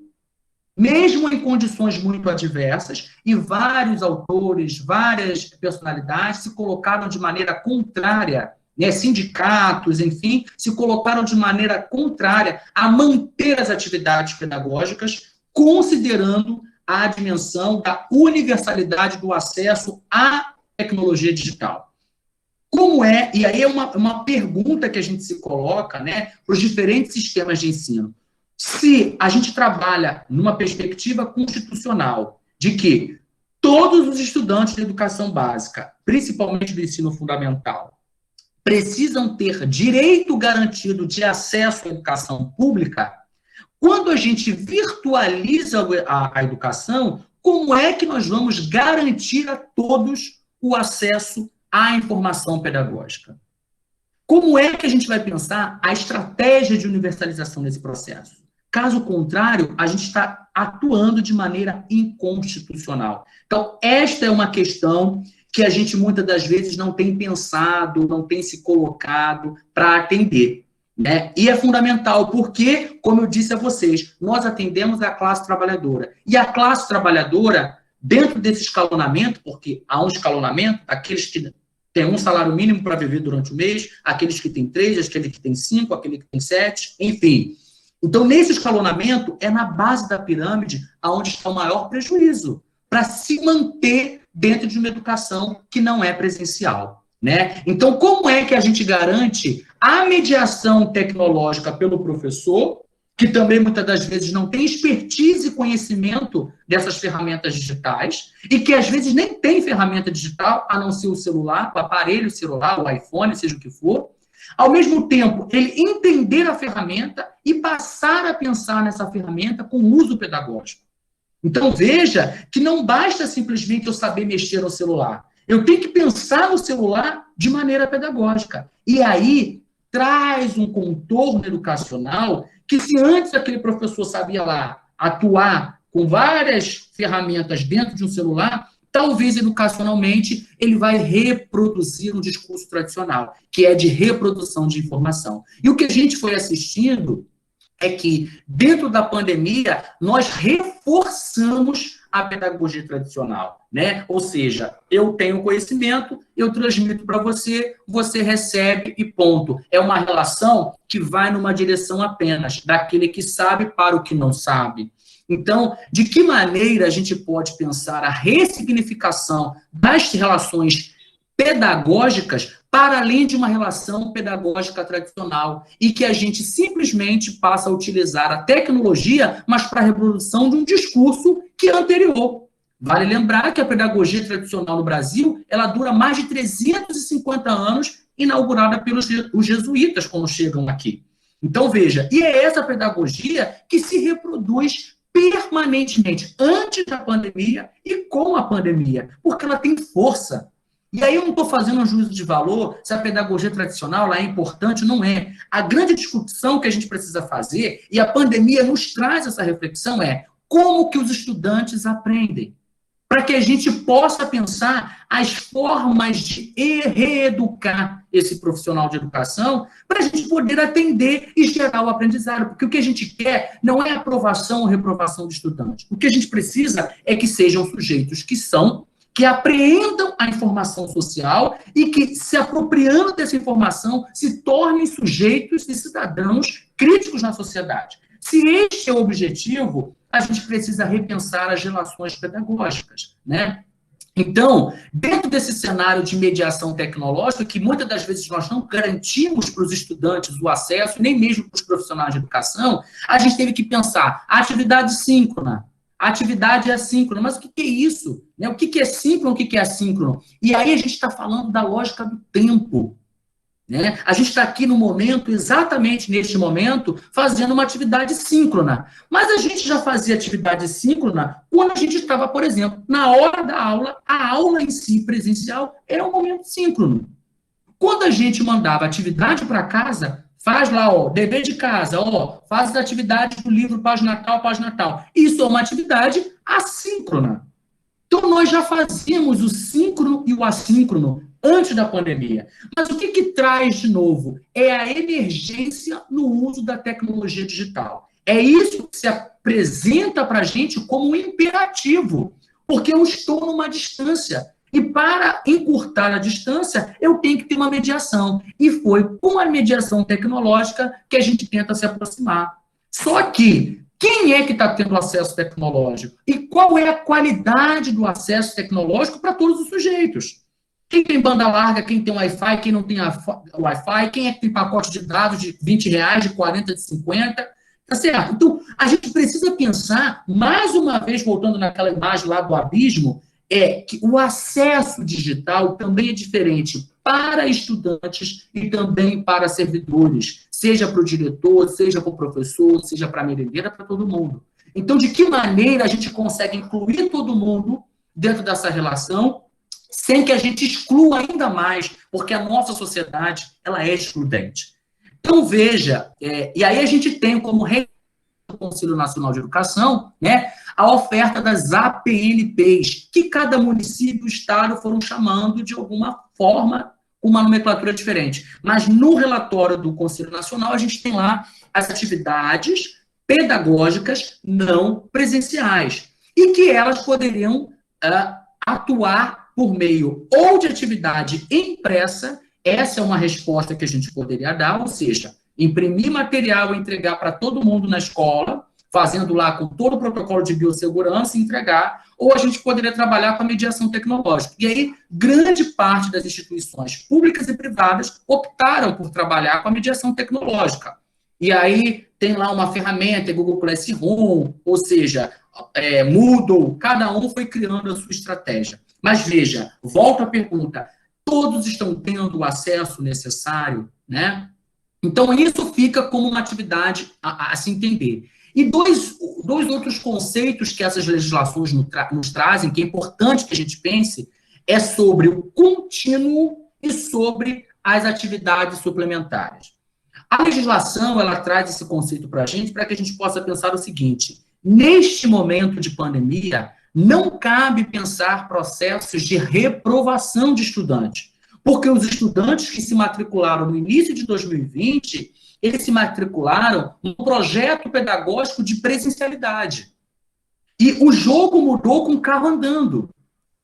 mesmo em condições muito adversas, e vários autores, várias personalidades se colocaram de maneira contrária, né, sindicatos, enfim, se colocaram de maneira contrária a manter as atividades pedagógicas, considerando a dimensão da universalidade do acesso à tecnologia digital. Como é, e aí é uma pergunta que a gente se coloca, né, para os diferentes sistemas de ensino. Se a gente trabalha numa perspectiva constitucional de que todos os estudantes de educação básica, principalmente do ensino fundamental, precisam ter direito garantido de acesso à educação pública, quando a gente virtualiza a educação, como é que nós vamos garantir a todos o acesso à informação pedagógica? Como é que a gente vai pensar a estratégia de universalização desse processo? Caso contrário, a gente está atuando de maneira inconstitucional. Então, esta é uma questão que a gente muitas das vezes não tem pensado, não tem se colocado para atender, né? E é fundamental, porque, como eu disse a vocês, nós atendemos a classe trabalhadora. E a classe trabalhadora, dentro desse escalonamento, porque há um escalonamento, aqueles que têm um salário mínimo para viver durante o mês, aqueles que têm 3, aqueles que têm 5, aquele que tem 7, enfim. Então, nesse escalonamento, é na base da pirâmide onde está o maior prejuízo, para se manter dentro de uma educação que não é presencial, né? Então, como é que a gente garante a mediação tecnológica pelo professor, que também muitas das vezes não tem expertise e conhecimento dessas ferramentas digitais, e que às vezes nem tem ferramenta digital, a não ser o celular, o aparelho celular, o iPhone, seja o que for. Ao mesmo tempo, ele entender a ferramenta e passar a pensar nessa ferramenta com uso pedagógico. Então, veja que não basta simplesmente eu saber mexer no celular. Eu tenho que pensar no celular de maneira pedagógica. E aí, traz um contorno educacional que, se antes aquele professor sabia lá atuar com várias ferramentas dentro de um celular, talvez educacionalmente ele vai reproduzir um discurso tradicional, que é de reprodução de informação. E o que a gente foi assistindo é que, dentro da pandemia, nós reforçamos a pedagogia tradicional, né? Ou seja, eu tenho conhecimento, eu transmito para você, você recebe e ponto. É uma relação que vai numa direção apenas daquele que sabe para o que não sabe. Então, de que maneira a gente pode pensar a ressignificação das relações pedagógicas para além de uma relação pedagógica tradicional e que a gente simplesmente passa a utilizar a tecnologia, mas para a reprodução de um discurso que é anterior. Vale lembrar que a pedagogia tradicional no Brasil, ela dura mais de 350 anos, inaugurada pelos os jesuítas quando chegam aqui. Então, veja, e é essa pedagogia que se reproduz permanentemente, antes da pandemia e com a pandemia, porque ela tem força. E aí eu não estou fazendo um juízo de valor se a pedagogia tradicional lá é importante ou não é. A grande discussão que a gente precisa fazer, e a pandemia nos traz essa reflexão, é como que os estudantes aprendem, para que a gente possa pensar as formas de reeducar esse profissional de educação, para a gente poder atender e gerar o aprendizado, porque o que a gente quer não é aprovação ou reprovação do estudante. O que a gente precisa é que sejam sujeitos que apreendam a informação social e que, se apropriando dessa informação, se tornem sujeitos e cidadãos críticos na sociedade. Se este é o objetivo, a gente precisa repensar as relações pedagógicas, né? Então, dentro desse cenário de mediação tecnológica, que muitas das vezes nós não garantimos para os estudantes o acesso, nem mesmo para os profissionais de educação, a gente teve que pensar a atividade síncrona, a atividade assíncrona. Mas o que é isso? O que é síncrono, o que é assíncrono? E aí a gente está falando da lógica do tempo. Né? A gente está aqui no momento, exatamente neste momento, fazendo uma atividade síncrona. Mas a gente já fazia atividade síncrona quando a gente estava, por exemplo, na hora da aula, a aula em si presencial era um momento síncrono. Quando a gente mandava atividade para casa, faz lá, ó, dever de casa, ó, faz a atividade do livro página tal. Isso é uma atividade assíncrona. Então, nós já fazíamos o síncrono e o assíncrono antes da pandemia. Mas o que traz de novo? É a emergência no uso da tecnologia digital. É isso que se apresenta para a gente como um imperativo, porque eu estou numa distância. E para encurtar a distância, eu tenho que ter uma mediação. E foi com a mediação tecnológica que a gente tenta se aproximar. Só que, quem é que está tendo acesso tecnológico? E qual é a qualidade do acesso tecnológico para todos os sujeitos? Quem tem banda larga, quem tem Wi-Fi, quem não tem Wi-Fi, quem é que tem pacote de dados de R$ 20, de 40, de 50, tá certo? Então, a gente precisa pensar, mais uma vez, voltando naquela imagem lá do abismo, que o acesso digital também é diferente para estudantes e também para servidores, seja para o diretor, seja para o professor, seja para a merendeira, para todo mundo. Então, de que maneira a gente consegue incluir todo mundo dentro dessa relação, sem que a gente exclua ainda mais, porque a nossa sociedade, ela é excludente. Então, veja, e aí a gente tem como do Conselho Nacional de Educação, né, a oferta das APNPs, que cada município e estado foram chamando de alguma forma, uma nomenclatura diferente. Mas no relatório do Conselho Nacional, a gente tem lá as atividades pedagógicas não presenciais, e que elas poderiam atuar por meio ou de atividade impressa, essa é uma resposta que a gente poderia dar, ou seja, imprimir material e entregar para todo mundo na escola, fazendo lá com todo o protocolo de biossegurança e entregar, ou a gente poderia trabalhar com a mediação tecnológica. E aí, grande parte das instituições públicas e privadas optaram por trabalhar com a mediação tecnológica. E aí, tem lá uma ferramenta, Google Classroom, ou seja, Moodle, cada um foi criando a sua estratégia. Mas veja, volto à pergunta, todos estão tendo o acesso necessário, né? Então, isso fica como uma atividade a se entender. E dois outros conceitos que essas legislações nos trazem, que é importante que a gente pense, é sobre o contínuo e sobre as atividades suplementares. A legislação, ela traz esse conceito para que a gente possa pensar o seguinte: neste momento de pandemia, não cabe pensar processos de reprovação de estudantes, porque os estudantes que se matricularam no início de 2020, eles se matricularam num projeto pedagógico de presencialidade. E o jogo mudou com o carro andando.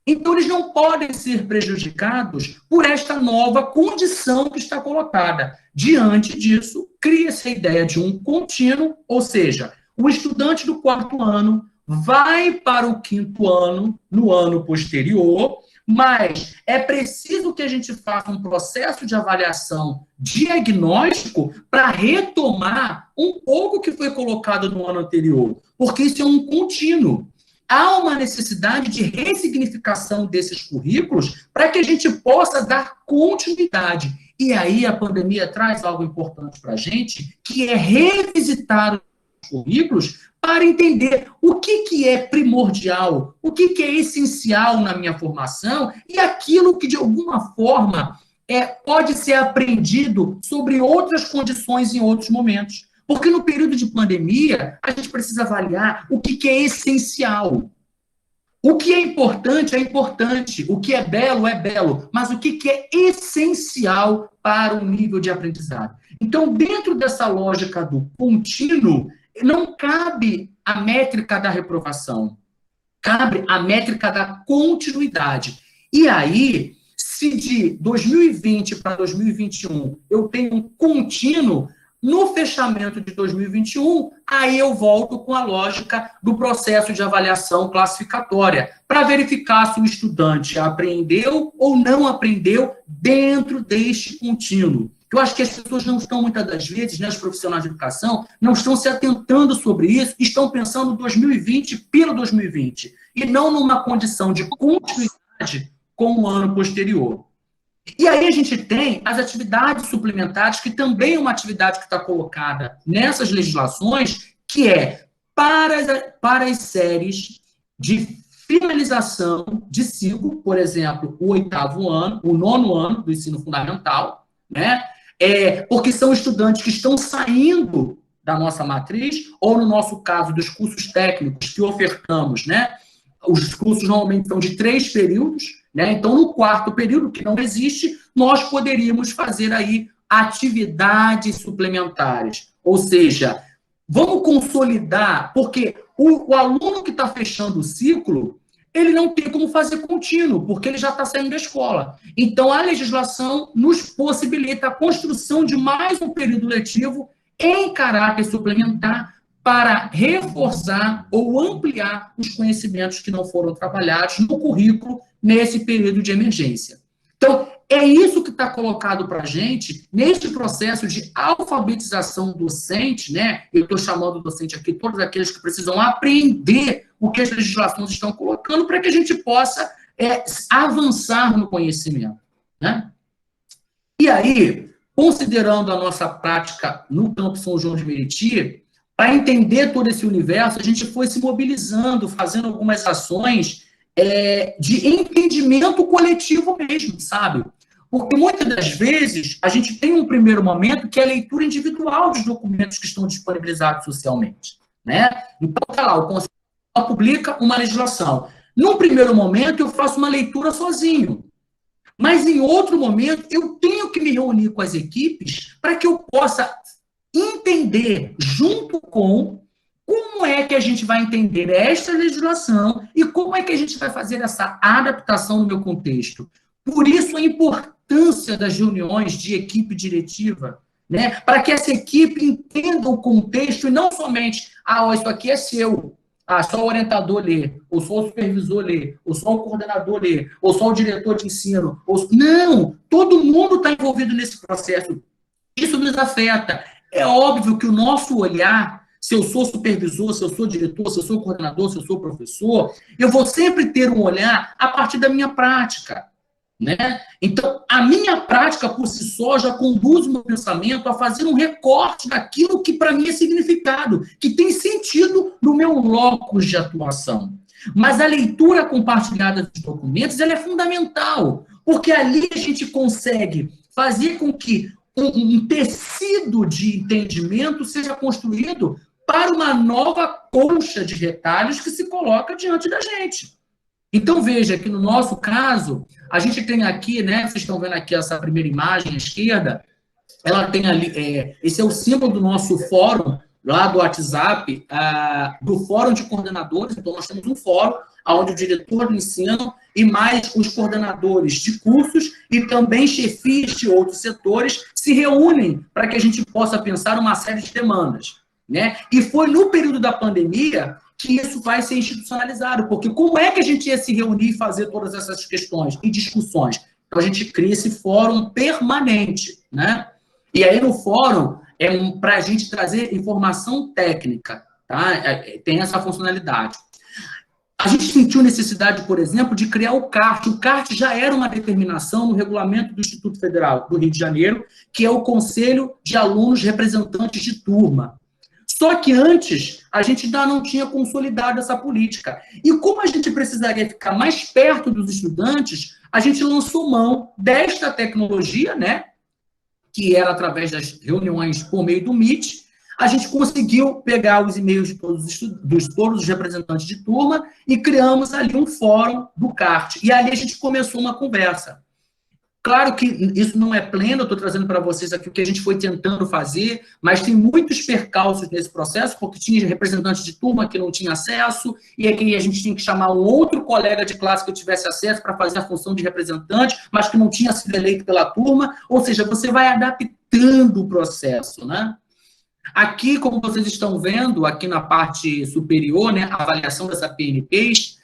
Então, eles não podem ser prejudicados por esta nova condição que está colocada. Diante disso, cria-se a ideia de um contínuo, ou seja, o estudante do 4º ano vai para o 5º ano, no ano posterior, mas é preciso que a gente faça um processo de avaliação diagnóstico para retomar um pouco que foi colocado no ano anterior, porque isso é um contínuo. Há uma necessidade de ressignificação desses currículos para que a gente possa dar continuidade. E aí a pandemia traz algo importante para a gente, que é revisitar os currículos para entender o que é primordial, o que é essencial na minha formação e aquilo que, de alguma forma, pode ser aprendido sobre outras condições em outros momentos. Porque no período de pandemia, a gente precisa avaliar o que é essencial. O que é importante, o que é belo, mas o que é essencial para o nível de aprendizado. Então, dentro dessa lógica do contínuo, não cabe a métrica da reprovação, cabe a métrica da continuidade. E aí, se de 2020 para 2021 eu tenho um contínuo, no fechamento de 2021, aí eu volto com a lógica do processo de avaliação classificatória, para verificar se o estudante aprendeu ou não aprendeu dentro deste contínuo. Eu acho que as pessoas não estão, muitas das vezes, né, os profissionais de educação, não estão se atentando sobre isso, estão pensando 2020 pelo 2020, e não numa condição de continuidade com o ano posterior. E aí a gente tem as atividades suplementares, que também é uma atividade que está colocada nessas legislações, que é para as séries de finalização de ciclo, por exemplo, o 8º ano, o 9º ano do ensino fundamental, né? Porque são estudantes que estão saindo da nossa matriz, ou no nosso caso, dos cursos técnicos que ofertamos, né? Os cursos normalmente são de 3 períodos, né? Então, no 4º período, que não existe, nós poderíamos fazer aí atividades suplementares, ou seja, vamos consolidar, porque o aluno que está fechando o ciclo, ele não tem como fazer contínuo, porque ele já está saindo da escola. Então, a legislação nos possibilita a construção de mais um período letivo em caráter suplementar para reforçar ou ampliar os conhecimentos que não foram trabalhados no currículo nesse período de emergência. Então, é isso que está colocado para a gente neste processo de alfabetização docente, né? Eu estou chamando docente aqui todos aqueles que precisam aprender o que as legislações estão colocando para que a gente possa avançar no conhecimento, né? E aí, considerando a nossa prática no Campo São João de Meriti, para entender todo esse universo, a gente foi se mobilizando, fazendo algumas ações de entendimento coletivo mesmo, sabe? Porque muitas das vezes a gente tem um primeiro momento que é a leitura individual dos documentos que estão disponibilizados socialmente, né? Então, tá lá, o Conselho publica uma legislação. Num primeiro momento, eu faço uma leitura sozinho. Mas, em outro momento, eu tenho que me reunir com as equipes para que eu possa entender, junto com, como é que a gente vai entender esta legislação e como é que a gente vai fazer essa adaptação no meu contexto. Por isso, a importância das reuniões de equipe diretiva, né? Para que essa equipe entenda o contexto e não somente, isso aqui é seu, só o orientador lê, ou só o supervisor lê, ou só o coordenador lê, ou só o diretor de ensino. Não, todo mundo está envolvido nesse processo. Isso nos afeta. É óbvio que o nosso olhar, se eu sou supervisor, se eu sou diretor, se eu sou coordenador, se eu sou professor, eu vou sempre ter um olhar a partir da minha prática, né? Então, a minha prática por si só já conduz o meu pensamento a fazer um recorte daquilo que para mim é significado, que tem sentido no meu locus de atuação. Mas a leitura compartilhada dos documentos, ela é fundamental, porque ali a gente consegue fazer com que um tecido de entendimento seja construído para uma nova colcha de retalhos que se coloca diante da gente. Então, veja que no nosso caso, a gente tem aqui, né, vocês estão vendo aqui essa primeira imagem à esquerda, ela tem ali, esse é o símbolo do nosso fórum, lá do WhatsApp, do Fórum de Coordenadores. Então, nós temos um fórum onde o diretor do ensino e mais os coordenadores de cursos e também chefias de outros setores se reúnem para que a gente possa pensar uma série de demandas, né? E foi no período da pandemia que isso vai ser institucionalizado, porque como é que a gente ia se reunir e fazer todas essas questões e discussões? Então, a gente cria esse fórum permanente, né? E aí, no fórum, para a gente trazer informação técnica, tá? Tem essa funcionalidade. A gente sentiu necessidade, por exemplo, de criar o CART. O CART já era uma determinação no regulamento do Instituto Federal do Rio de Janeiro, que é o Conselho de Alunos Representantes de Turma. Só que antes, a gente ainda não tinha consolidado essa política. E como a gente precisaria ficar mais perto dos estudantes, a gente lançou mão desta tecnologia, né, que era através das reuniões por meio do Meet. A gente conseguiu pegar os e-mails de todos os representantes de turma e criamos ali um fórum do CART. E ali a gente começou uma conversa. Claro que isso não é pleno, eu estou trazendo para vocês aqui o que a gente foi tentando fazer, mas tem muitos percalços nesse processo, porque tinha representantes de turma que não tinha acesso, e aqui a gente tinha que chamar um outro colega de classe que tivesse acesso para fazer a função de representante, mas que não tinha sido eleito pela turma, ou seja, você vai adaptando o processo, né? Aqui, como vocês estão vendo, aqui na parte superior, né, a avaliação das APNPs,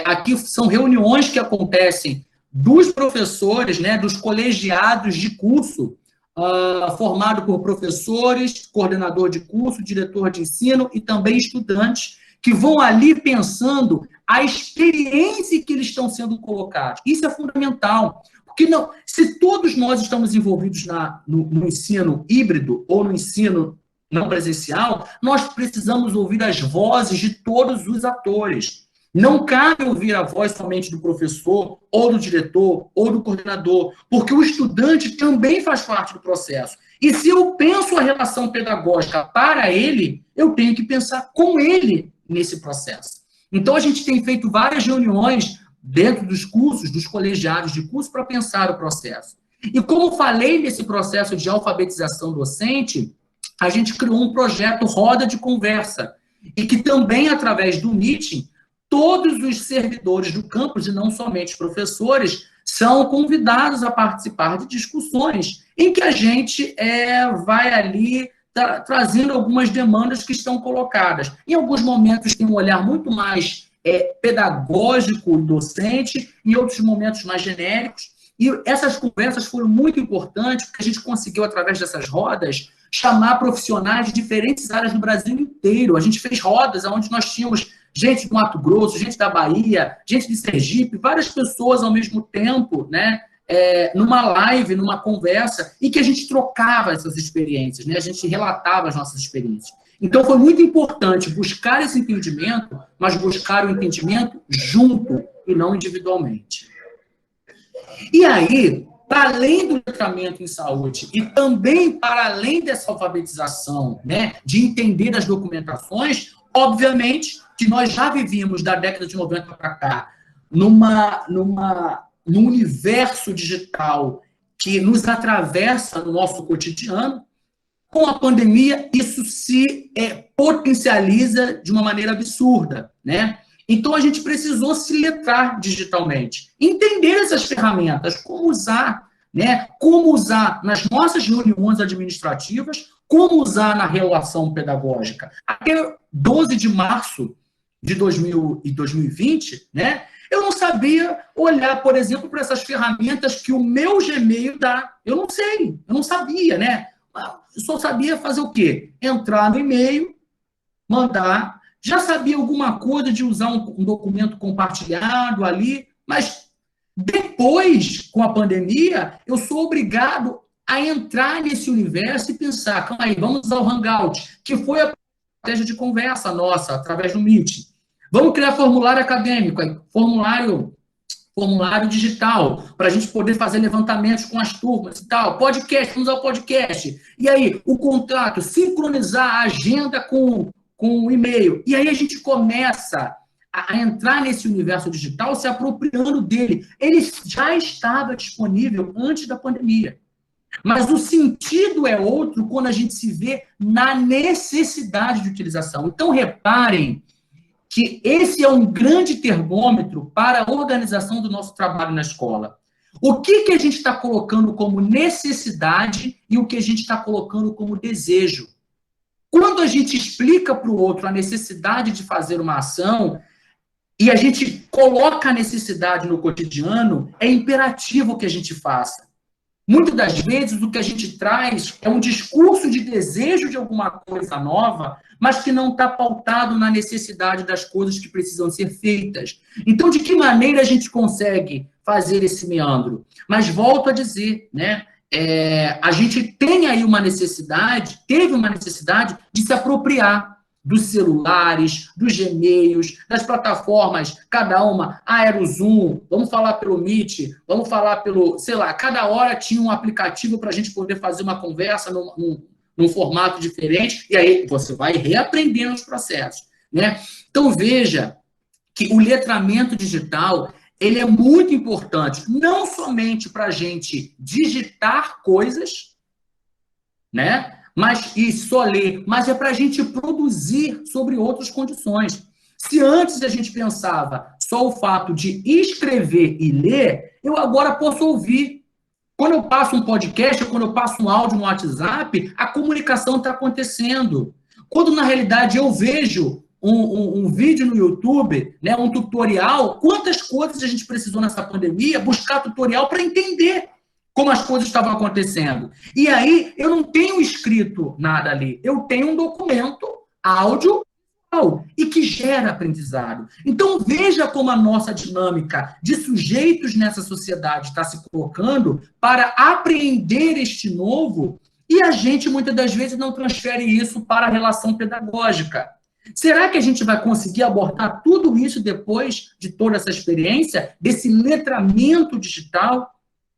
aqui são reuniões que acontecem dos professores, né, dos colegiados de curso, formado por professores, coordenador de curso, diretor de ensino e também estudantes, que vão ali pensando a experiência que eles estão sendo colocados. Isso é fundamental, porque não, se todos nós estamos envolvidos no ensino híbrido ou no ensino não presencial, nós precisamos ouvir as vozes de todos os atores. Não cabe ouvir a voz somente do professor, ou do diretor, ou do coordenador, porque o estudante também faz parte do processo. E se eu penso a relação pedagógica para ele, eu tenho que pensar com ele nesse processo. Então, a gente tem feito várias reuniões dentro dos cursos, dos colegiados de curso, para pensar o processo. E como falei nesse processo de alfabetização docente, a gente criou um projeto Roda de Conversa, e que também, através do Meeting, todos os servidores do campus, e não somente os professores, são convidados a participar de discussões em que a gente vai ali trazendo algumas demandas que estão colocadas. Em alguns momentos tem um olhar muito mais pedagógico, docente, em outros momentos mais genéricos. E essas conversas foram muito importantes, porque a gente conseguiu, através dessas rodas, chamar profissionais de diferentes áreas do Brasil inteiro. A gente fez rodas onde nós tínhamos gente do Mato Grosso, gente da Bahia, gente de Sergipe, várias pessoas ao mesmo tempo, né? Numa live, numa conversa, e que a gente trocava essas experiências, né? A gente relatava as nossas experiências. Então, foi muito importante buscar esse entendimento, mas buscar o entendimento junto e não individualmente. E aí, para além do letramento em saúde e também para além dessa alfabetização, né, de entender as documentações, obviamente que nós já vivíamos da década de 90 para cá num universo digital que nos atravessa no nosso cotidiano. Com a pandemia, isso se potencializa de uma maneira absurda, né? Então, a gente precisou se letrar digitalmente, entender essas ferramentas, como usar, né? Como usar nas nossas reuniões administrativas, como usar na relação pedagógica. Até 12 de março de 2020, né? Eu não sabia olhar, por exemplo, para essas ferramentas que o meu Gmail dá. Eu não sei, eu não sabia, né? Eu só sabia fazer o quê? Entrar no e-mail, mandar. Já sabia alguma coisa de usar um documento compartilhado ali, mas depois, com a pandemia, eu sou obrigado a entrar nesse universo e pensar, calma aí, vamos usar o Hangout, que foi a estratégia de conversa nossa, através do Meet. Vamos criar formulário acadêmico, formulário digital, para a gente poder fazer levantamentos com as turmas e tal. Podcast, vamos usar o podcast. E aí, o contrato, sincronizar a agenda com o e-mail. E aí a gente começa a entrar nesse universo digital se apropriando dele. Ele já estava disponível antes da pandemia. Mas o sentido é outro quando a gente se vê na necessidade de utilização. Então, reparem que esse é um grande termômetro para a organização do nosso trabalho na escola. O que a gente está colocando como necessidade e o que a gente está colocando como desejo. Quando a gente explica para o outro a necessidade de fazer uma ação e a gente coloca a necessidade no cotidiano, é imperativo que a gente faça. Muitas das vezes, o que a gente traz é um discurso de desejo de alguma coisa nova, mas que não está pautado na necessidade das coisas que precisam ser feitas. Então, de que maneira a gente consegue fazer esse meandro? Mas volto a dizer, né? A gente tem aí teve uma necessidade de se apropriar dos celulares, dos Gmails, das plataformas, cada uma, era o Zoom, vamos falar pelo Meet, vamos falar pelo, sei lá, cada hora tinha um aplicativo para a gente poder fazer uma conversa num formato diferente, e aí você vai reaprendendo os processos, né? Então, veja que o letramento digital, ele é muito importante, não somente para a gente digitar coisas, né? E só ler, mas é para a gente produzir sobre outras condições. Se antes a gente pensava só o fato de escrever e ler, eu agora posso ouvir. Quando eu passo um podcast, ou quando eu passo um áudio no WhatsApp, a comunicação está acontecendo. Quando, na realidade, eu vejo um vídeo no YouTube, né, um tutorial, quantas coisas a gente precisou nessa pandemia buscar tutorial para entender como as coisas estavam acontecendo. E aí, eu não tenho escrito nada ali, eu tenho um documento, áudio, e que gera aprendizado. Então, veja como a nossa dinâmica de sujeitos nessa sociedade está se colocando para apreender este novo, e a gente, muitas das vezes, não transfere isso para a relação pedagógica. Será que a gente vai conseguir abordar tudo isso depois de toda essa experiência, desse letramento digital?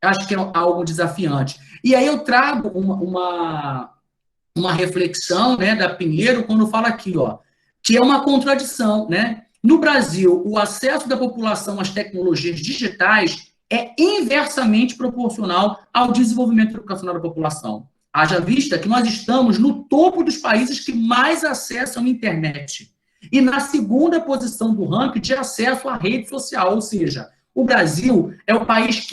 Acho que é algo desafiante. E aí eu trago uma reflexão, né, da Pinheiro, quando fala aqui, ó, que é uma contradição, né? No Brasil, o acesso da população às tecnologias digitais é inversamente proporcional ao desenvolvimento educacional da população. Haja vista que nós estamos no topo dos países que mais acessam a internet. E na segunda posição do ranking de acesso à rede social, ou seja, o Brasil é o país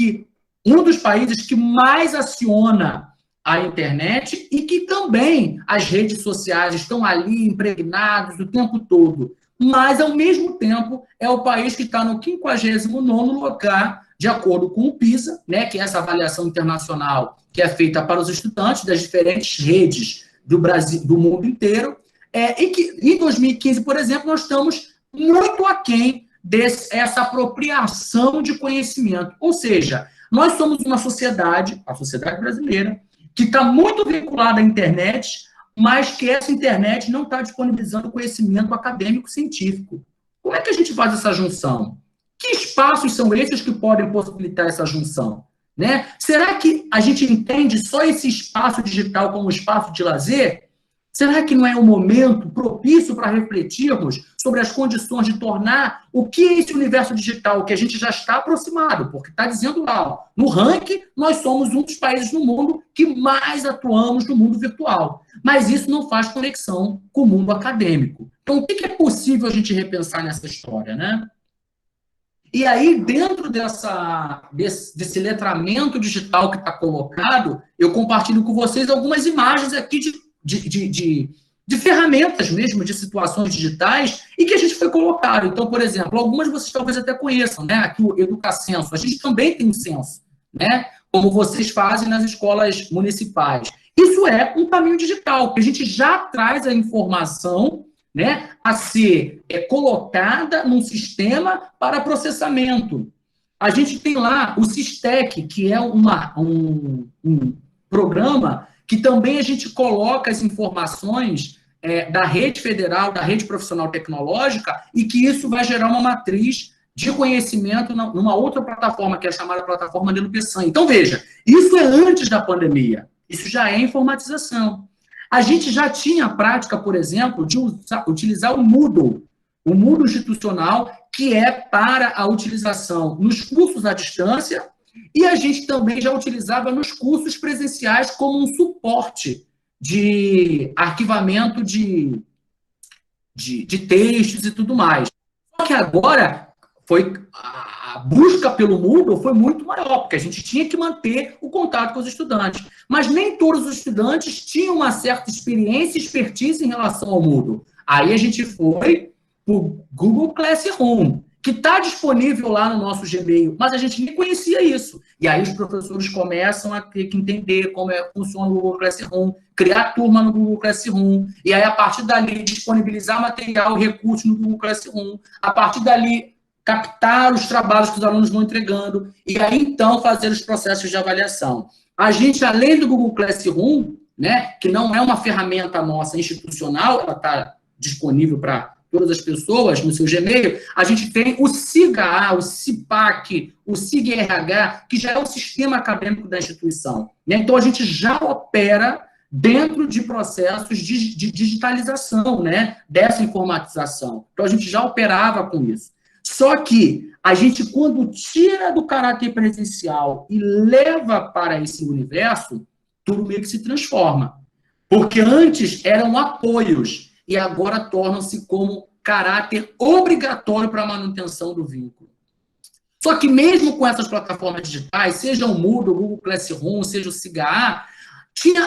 um dos países que mais aciona a internet e que também as redes sociais estão ali impregnadas o tempo todo. Mas, ao mesmo tempo, é o país que está no 59º lugar, de acordo com o PISA, né, que é essa avaliação internacional que é feita para os estudantes das diferentes redes do Brasil, do mundo inteiro, e que em 2015, por exemplo, nós estamos muito aquém dessa apropriação de conhecimento. Ou seja, nós somos uma sociedade, a sociedade brasileira, que está muito vinculada à internet, mas que essa internet não está disponibilizando conhecimento acadêmico-científico. Como é que a gente faz essa junção? Que espaços são esses que podem possibilitar essa junção? Né? Será que a gente entende só esse espaço digital como espaço de lazer? Será que não é um momento propício para refletirmos sobre as condições de tornar o que é esse universo digital, que a gente já está aproximado, porque está dizendo lá, ó, no ranking, nós somos um dos países no mundo que mais atuamos no mundo virtual. Mas isso não faz conexão com o mundo acadêmico. Então, o que é possível a gente repensar nessa história, né? E aí, dentro desse letramento digital que está colocado, eu compartilho com vocês algumas imagens aqui de ferramentas mesmo, de situações digitais, e que a gente foi colocado. Então, por exemplo, algumas vocês talvez até conheçam, né? Aqui o Educacenso, a gente também tem um censo, né? Como vocês fazem nas escolas municipais. Isso é um caminho digital, que a gente já traz a informação, né, a ser colocada num sistema para processamento. A gente tem lá o SISTEC, que é um programa que também a gente coloca as informações da rede federal, da rede profissional tecnológica, e que isso vai gerar uma matriz de conhecimento numa outra plataforma, que é a chamada plataforma de NuPeçanha. Então, veja, isso é antes da pandemia. Isso já é informatização. A gente já tinha a prática, por exemplo, de utilizar o Moodle institucional, que é para a utilização nos cursos à distância, e a gente também já utilizava nos cursos presenciais como um suporte de arquivamento de textos e tudo mais. Só que agora a busca pelo Moodle foi muito maior, porque a gente tinha que manter o contato com os estudantes. Mas nem todos os estudantes tinham uma certa experiência e expertise em relação ao Moodle. Aí a gente foi para o Google Classroom, que está disponível lá no nosso Gmail, mas a gente nem conhecia isso. E aí os professores começam a ter que entender como funciona o Google Classroom, criar turma no Google Classroom, e aí a partir dali disponibilizar material e recursos no Google Classroom, a partir dali captar os trabalhos que os alunos vão entregando, e aí, então, fazer os processos de avaliação. A gente, além do Google Classroom, né, que não é uma ferramenta nossa institucional, ela está disponível para todas as pessoas no seu Gmail, a gente tem o SIGA, o CIPAC, o SIGRH, que já é o sistema acadêmico da instituição. Né? Então, a gente já opera dentro de processos de digitalização, né, dessa informatização. Então, a gente já operava com isso. Só que a gente, quando tira do caráter presencial e leva para esse universo, tudo meio que se transforma. Porque antes eram apoios e agora tornam-se como caráter obrigatório para a manutenção do vínculo. Só que mesmo com essas plataformas digitais, seja o Moodle, o Google Classroom, seja o SIGA,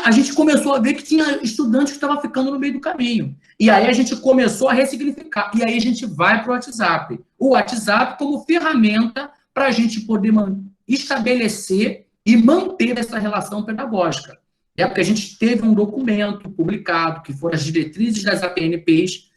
a gente começou a ver que tinha estudantes que estavam ficando no meio do caminho. E aí a gente começou a ressignificar. E aí a gente vai para o WhatsApp. O WhatsApp como ferramenta para a gente poder estabelecer e manter essa relação pedagógica. É porque a gente teve um documento publicado, que foram as diretrizes das APNPs,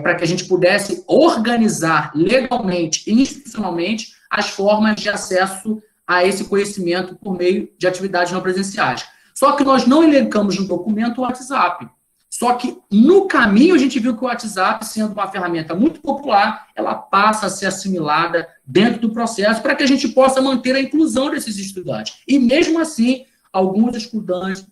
para que a gente pudesse organizar legalmente e institucionalmente as formas de acesso a esse conhecimento por meio de atividades não presenciais. Só que nós não elencamos no documento o WhatsApp. Só que no caminho a gente viu que o WhatsApp, sendo uma ferramenta muito popular, ela passa a ser assimilada dentro do processo para que a gente possa manter a inclusão desses estudantes. E mesmo assim, alguns estudantes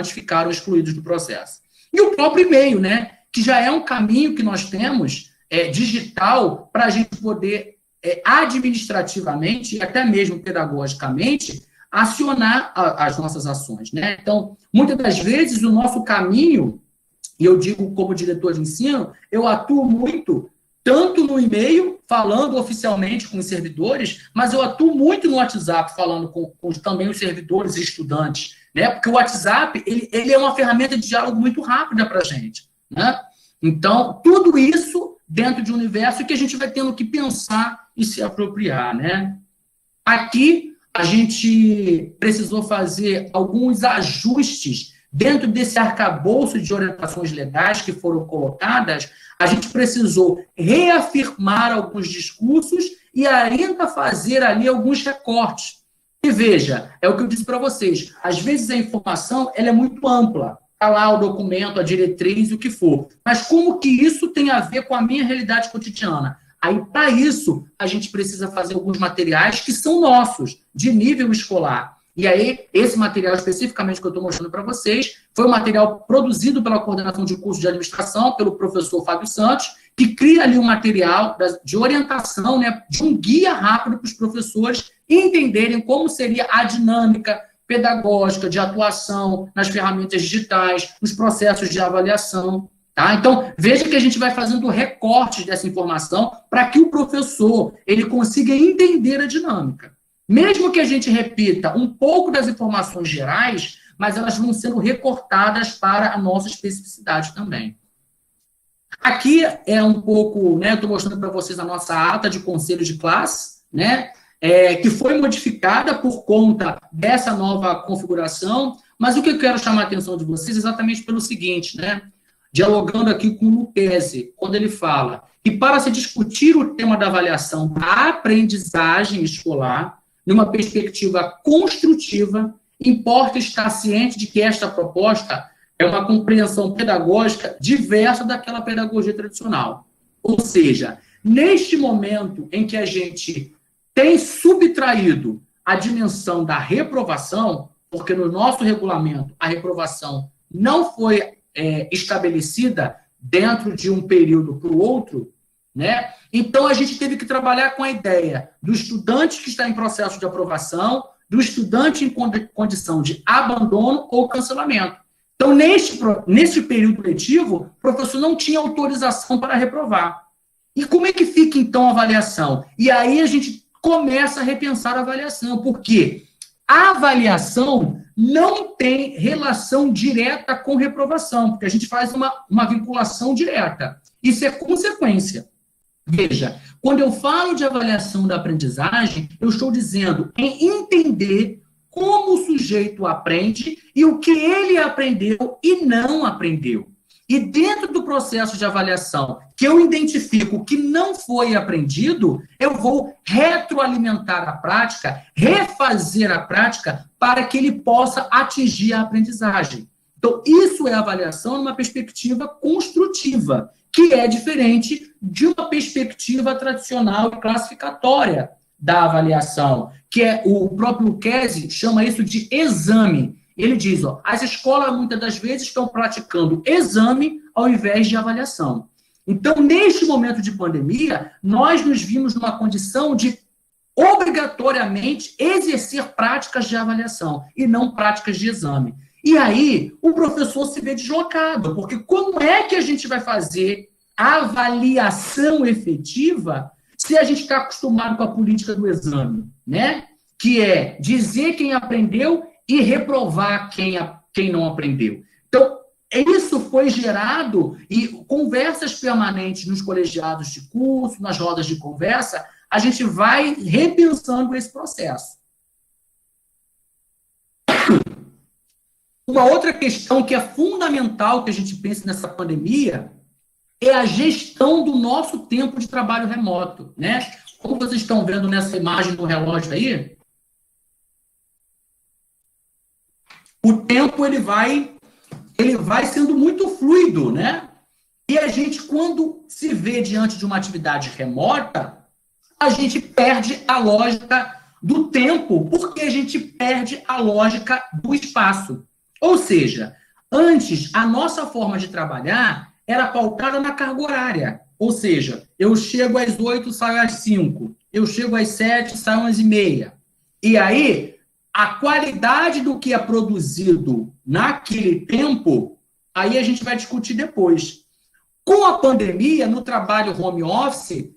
ficaram excluídos do processo. E o próprio e-mail, né, que já é um caminho que nós temos digital para a gente poder administrativamente e até mesmo pedagogicamente acionar as nossas ações, né? Então, muitas das vezes, o nosso caminho, e eu digo como diretor de ensino, eu atuo muito, tanto no e-mail, falando oficialmente com os servidores, mas eu atuo muito no WhatsApp, falando com também os servidores e estudantes, né? Porque o WhatsApp, ele é uma ferramenta de diálogo muito rápida para a gente, né? Então, tudo isso dentro de um universo que a gente vai tendo que pensar e se apropriar, né? Aqui, a gente precisou fazer alguns ajustes dentro desse arcabouço de orientações legais que foram colocadas. A gente precisou reafirmar alguns discursos e ainda fazer ali alguns recortes. E veja, é o que eu disse para vocês, às vezes a informação ela é muito ampla, está lá o documento, a diretriz, o que for, mas como que isso tem a ver com a minha realidade cotidiana? Aí, para isso, a gente precisa fazer alguns materiais que são nossos, de nível escolar. E aí, esse material especificamente que eu estou mostrando para vocês, foi um material produzido pela coordenação de curso de administração, pelo professor Fábio Santos, que cria ali um material de orientação, né, de um guia rápido para os professores entenderem como seria a dinâmica pedagógica de atuação nas ferramentas digitais, nos processos de avaliação. Tá? Então, veja que a gente vai fazendo recortes dessa informação para que o professor ele consiga entender a dinâmica. Mesmo que a gente repita um pouco das informações gerais, mas elas vão sendo recortadas para a nossa especificidade também. Aqui é um pouco, né, eu estou mostrando para vocês a nossa ata de conselho de classe, né, que foi modificada por conta dessa nova configuração, mas o que eu quero chamar a atenção de vocês é exatamente pelo seguinte, né, dialogando aqui com o Lucchesi, quando ele fala que para se discutir o tema da avaliação da aprendizagem escolar, numa perspectiva construtiva, importa estar ciente de que esta proposta é uma compreensão pedagógica diversa daquela pedagogia tradicional. Ou seja, neste momento em que a gente tem subtraído a dimensão da reprovação, porque no nosso regulamento a reprovação não foi estabelecida dentro de um período para o outro, né? Então, a gente teve que trabalhar com a ideia do estudante que está em processo de aprovação, do estudante em condição de abandono ou cancelamento. Então, neste período letivo, o professor não tinha autorização para reprovar. E como é que fica, então, a avaliação? E aí a gente começa a repensar a avaliação, porque a avaliação não tem relação direta com reprovação, porque a gente faz uma vinculação direta. Isso é consequência. Veja, quando eu falo de avaliação da aprendizagem, eu estou dizendo em entender como o sujeito aprende e o que ele aprendeu e não aprendeu. E dentro do processo de avaliação, que eu identifico o que não foi aprendido, eu vou retroalimentar a prática, refazer a prática para que ele possa atingir a aprendizagem. Então, isso é avaliação numa perspectiva construtiva, que é diferente de uma perspectiva tradicional e classificatória da avaliação, que é o próprio Lucchesi chama isso de exame. Ele diz, as escolas muitas das vezes estão praticando exame ao invés de avaliação. Então, neste momento de pandemia, nós nos vimos numa condição de obrigatoriamente exercer práticas de avaliação e não práticas de exame. E aí, o professor se vê deslocado, porque como é que a gente vai fazer avaliação efetiva se a gente está acostumado com a política do exame, né? Que é dizer quem aprendeu e reprovar quem não aprendeu. Então, isso foi gerado, e conversas permanentes nos colegiados de curso, nas rodas de conversa, a gente vai repensando esse processo. Uma outra questão que é fundamental que a gente pense nessa pandemia é a gestão do nosso tempo de trabalho remoto, né? Como vocês estão vendo nessa imagem do relógio aí, o tempo ele vai sendo muito fluido, né? E a gente, quando se vê diante de uma atividade remota, a gente perde a lógica do tempo, porque a gente perde a lógica do espaço. Ou seja, antes, a nossa forma de trabalhar era pautada na carga horária. Ou seja, eu chego às 8, saio às 5. Eu chego às 7, saio às 6:30. E aí, a qualidade do que é produzido naquele tempo, aí a gente vai discutir depois. Com a pandemia, no trabalho home office,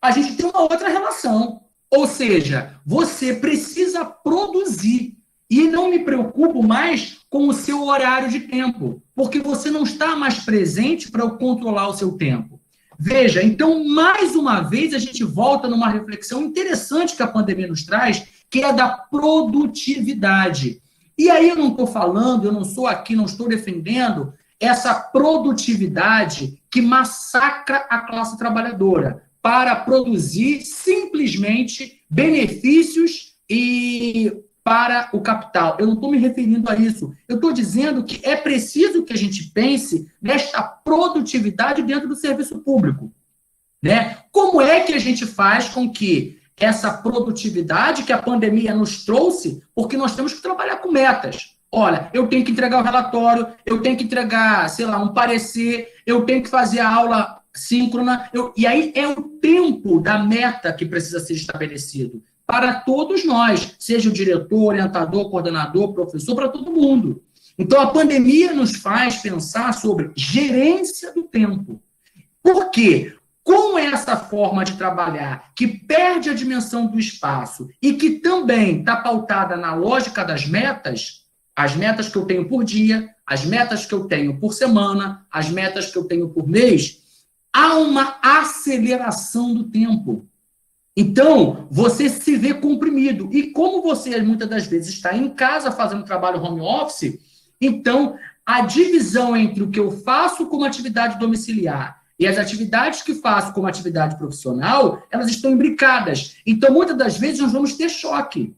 a gente tem uma outra relação. Ou seja, você precisa produzir. E não me preocupo mais com o seu horário de tempo, porque você não está mais presente para eu controlar o seu tempo. Veja, então, mais uma vez, a gente volta numa reflexão interessante que a pandemia nos traz, que é da produtividade. E aí eu não estou falando, eu não sou aqui, não estou defendendo essa produtividade que massacra a classe trabalhadora para produzir simplesmente benefícios e para o capital. Eu não estou me referindo a isso. Eu estou dizendo que é preciso que a gente pense nesta produtividade dentro do serviço público, né? Como é que a gente faz com que essa produtividade que a pandemia nos trouxe, porque nós temos que trabalhar com metas. Olha, eu tenho que entregar o relatório, eu tenho que entregar, sei lá, um parecer, eu tenho que fazer a aula síncrona, e aí é o tempo da meta que precisa ser estabelecido para todos nós, seja o diretor, orientador, coordenador, professor, para todo mundo. Então, a pandemia nos faz pensar sobre gerência do tempo. Por quê? Com essa forma de trabalhar que perde a dimensão do espaço e que também está pautada na lógica das metas, as metas que eu tenho por dia, as metas que eu tenho por semana, as metas que eu tenho por mês, há uma aceleração do tempo. Então, você se vê comprimido. E como você, muitas das vezes, está em casa fazendo trabalho home office, então, a divisão entre o que eu faço como atividade domiciliar e as atividades que faço como atividade profissional, elas estão imbricadas. Então, muitas das vezes, nós vamos ter choque.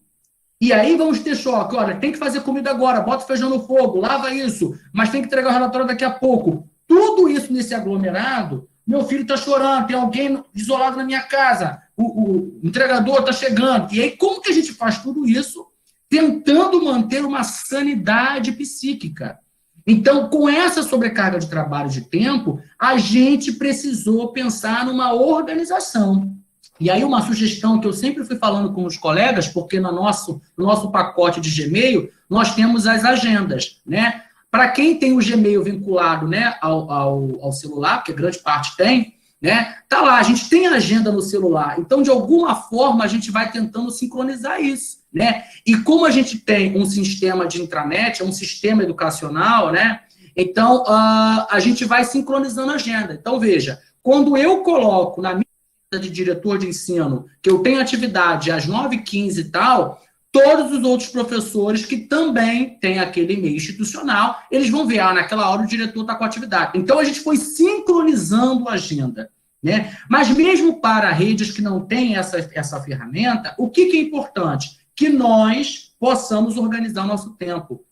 E aí vamos ter choque. Olha, tem que fazer comida agora, bota o feijão no fogo, lava isso, mas tem que entregar o relatório daqui a pouco. Tudo isso nesse aglomerado, meu filho está chorando, tem alguém isolado na minha casa, o entregador está chegando. E aí, como que a gente faz tudo isso tentando manter uma sanidade psíquica? Então, com essa sobrecarga de trabalho de tempo, a gente precisou pensar numa organização. E aí, uma sugestão que eu sempre fui falando com os colegas, porque no nosso pacote de Gmail, nós temos as agendas, né? Para quem tem o Gmail vinculado, né, ao celular, que a grande parte tem, né? Tá lá, a gente tem a agenda no celular. Então, de alguma forma, a gente vai tentando sincronizar isso, né? E como a gente tem um sistema de intranet, um sistema educacional, né? Então, a gente vai sincronizando a agenda. Então, veja, quando eu coloco na minha agenda de diretor de ensino que eu tenho atividade às 9h15 e tal, todos os outros professores que também têm aquele e-mail institucional, eles vão ver, naquela hora o diretor está com atividade. Então, a gente foi sincronizando a agenda, né? Mas mesmo para redes que não têm essa ferramenta, o que é importante? Que nós possamos organizar o nosso tempo.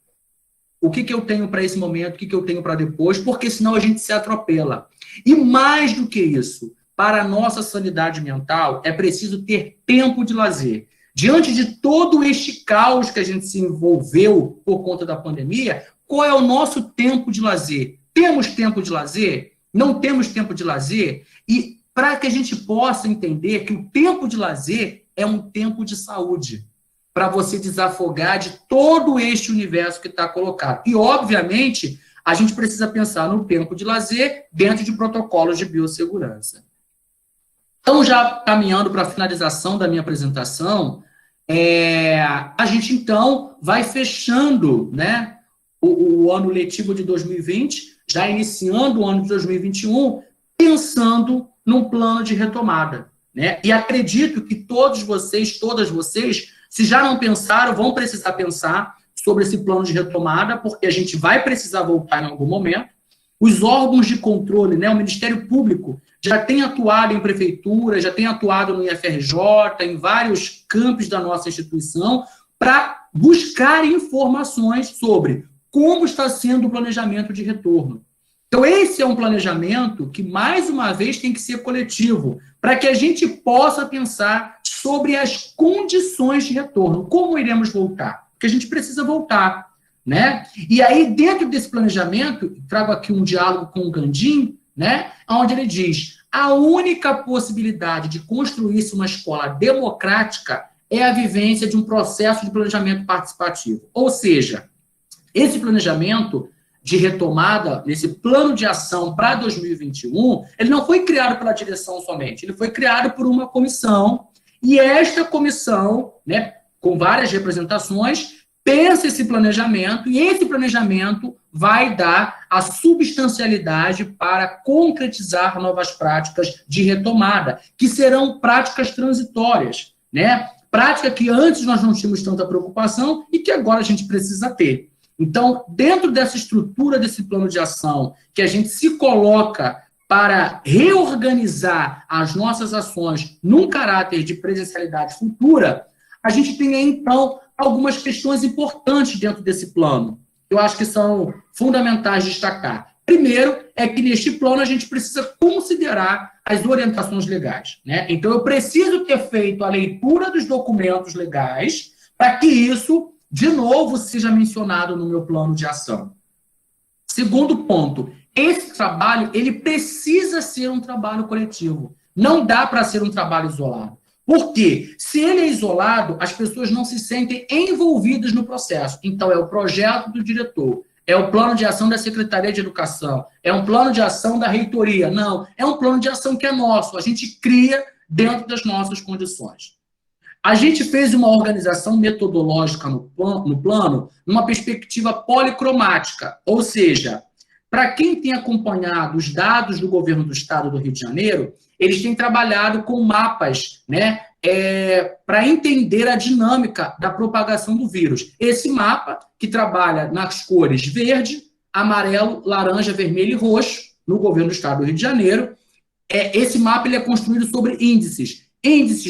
O que eu tenho para esse momento, o que eu tenho para depois, porque senão a gente se atropela. E mais do que isso, para a nossa sanidade mental, é preciso ter tempo de lazer. Diante de todo este caos que a gente se envolveu por conta da pandemia, qual é o nosso tempo de lazer? Temos tempo de lazer? Não temos tempo de lazer? E para que a gente possa entender que o tempo de lazer é um tempo de saúde, para você desafogar de todo este universo que está colocado. E, obviamente, a gente precisa pensar no tempo de lazer dentro de protocolos de biossegurança. Então, já caminhando para a finalização da minha apresentação, a gente, então, vai fechando, né, o ano letivo de 2020, já iniciando o ano de 2021, pensando num plano de retomada, né? E acredito que todos vocês, todas vocês, se já não pensaram, vão precisar pensar sobre esse plano de retomada, porque a gente vai precisar voltar em algum momento. Os órgãos de controle, né, o Ministério Público, já tem atuado em prefeitura, já tem atuado no IFRJ, em vários campos da nossa instituição, para buscar informações sobre como está sendo o planejamento de retorno. Então, esse é um planejamento que, mais uma vez, tem que ser coletivo, para que a gente possa pensar sobre as condições de retorno. Como iremos voltar? Porque a gente precisa voltar, né? E aí, dentro desse planejamento, trago aqui um diálogo com o Gandim, né, onde ele diz: a única possibilidade de construir-se uma escola democrática é a vivência de um processo de planejamento participativo. Ou seja, esse planejamento de retomada, nesse plano de ação para 2021, ele não foi criado pela direção somente, ele foi criado por uma comissão, e esta comissão, né, com várias representações, pensa esse planejamento, e esse planejamento vai dar a substancialidade para concretizar novas práticas de retomada, que serão práticas transitórias, né? Prática que antes nós não tínhamos tanta preocupação e que agora a gente precisa ter. Então, dentro dessa estrutura desse plano de ação, que a gente se coloca para reorganizar as nossas ações num caráter de presencialidade futura, a gente tem aí, então, algumas questões importantes dentro desse plano. Eu acho que são fundamentais destacar. Primeiro, é que neste plano a gente precisa considerar as orientações legais, né? Então, eu preciso ter feito a leitura dos documentos legais para que isso, de novo, seja mencionado no meu plano de ação. Segundo ponto, esse trabalho, ele precisa ser um trabalho coletivo. Não dá para ser um trabalho isolado. Por quê? Se ele é isolado, as pessoas não se sentem envolvidas no processo. Então, é o projeto do diretor, é o plano de ação da Secretaria de Educação, é um plano de ação da reitoria. Não, é um plano de ação que é nosso. A gente cria dentro das nossas condições. A gente fez uma organização metodológica no plano, numa perspectiva policromática, ou seja, para quem tem acompanhado os dados do governo do estado do Rio de Janeiro, eles têm trabalhado com mapas, né, para entender a dinâmica da propagação do vírus. Esse mapa, que trabalha nas cores verde, amarelo, laranja, vermelho e roxo, no governo do estado do Rio de Janeiro, esse mapa ele é construído sobre índices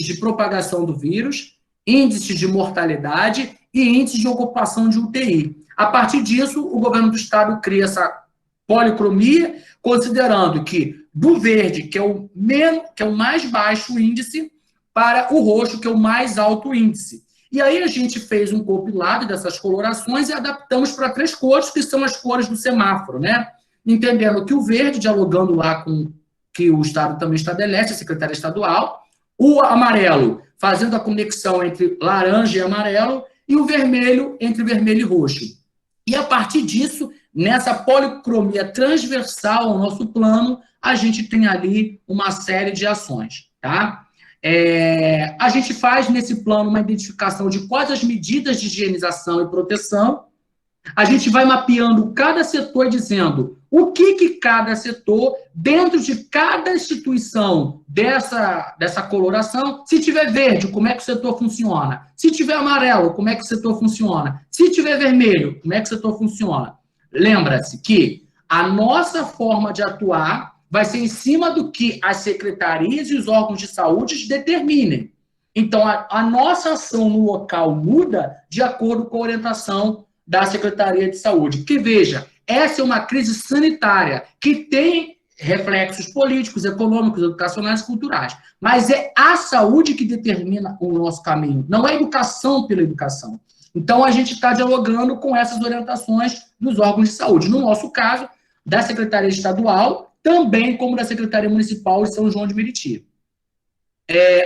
de propagação do vírus, índices de mortalidade e índices de ocupação de UTI. A partir disso, o governo do estado cria essa policromia, considerando que do verde, que é o mais baixo índice, para o roxo, que é o mais alto índice. E aí a gente fez um compilado dessas colorações e adaptamos para 3 cores, que são as cores do semáforo, né? Entendendo que o verde, dialogando lá com que o Estado também estabelece, a Secretaria Estadual, o amarelo, fazendo a conexão entre laranja e amarelo, e o vermelho, entre vermelho e roxo. E a partir disso, nessa policromia transversal ao nosso plano, a gente tem ali uma série de ações, tá? A gente faz nesse plano uma identificação de quais as medidas de higienização e proteção. A gente vai mapeando cada setor e dizendo o que cada setor, dentro de cada instituição dessa coloração, se tiver verde, como é que o setor funciona? Se tiver amarelo, como é que o setor funciona? Se tiver vermelho, como é que o setor funciona? Lembra-se que a nossa forma de atuar vai ser em cima do que as secretarias e os órgãos de saúde determinem. Então, a nossa ação no local muda de acordo com a orientação da Secretaria de Saúde. Porque, veja, essa é uma crise sanitária que tem reflexos políticos, econômicos, educacionais e culturais. Mas é a saúde que determina o nosso caminho, não é a educação pela educação. Então, a gente está dialogando com essas orientações dos órgãos de saúde. No nosso caso, da Secretaria Estadual, também como da Secretaria Municipal de São João de Meriti.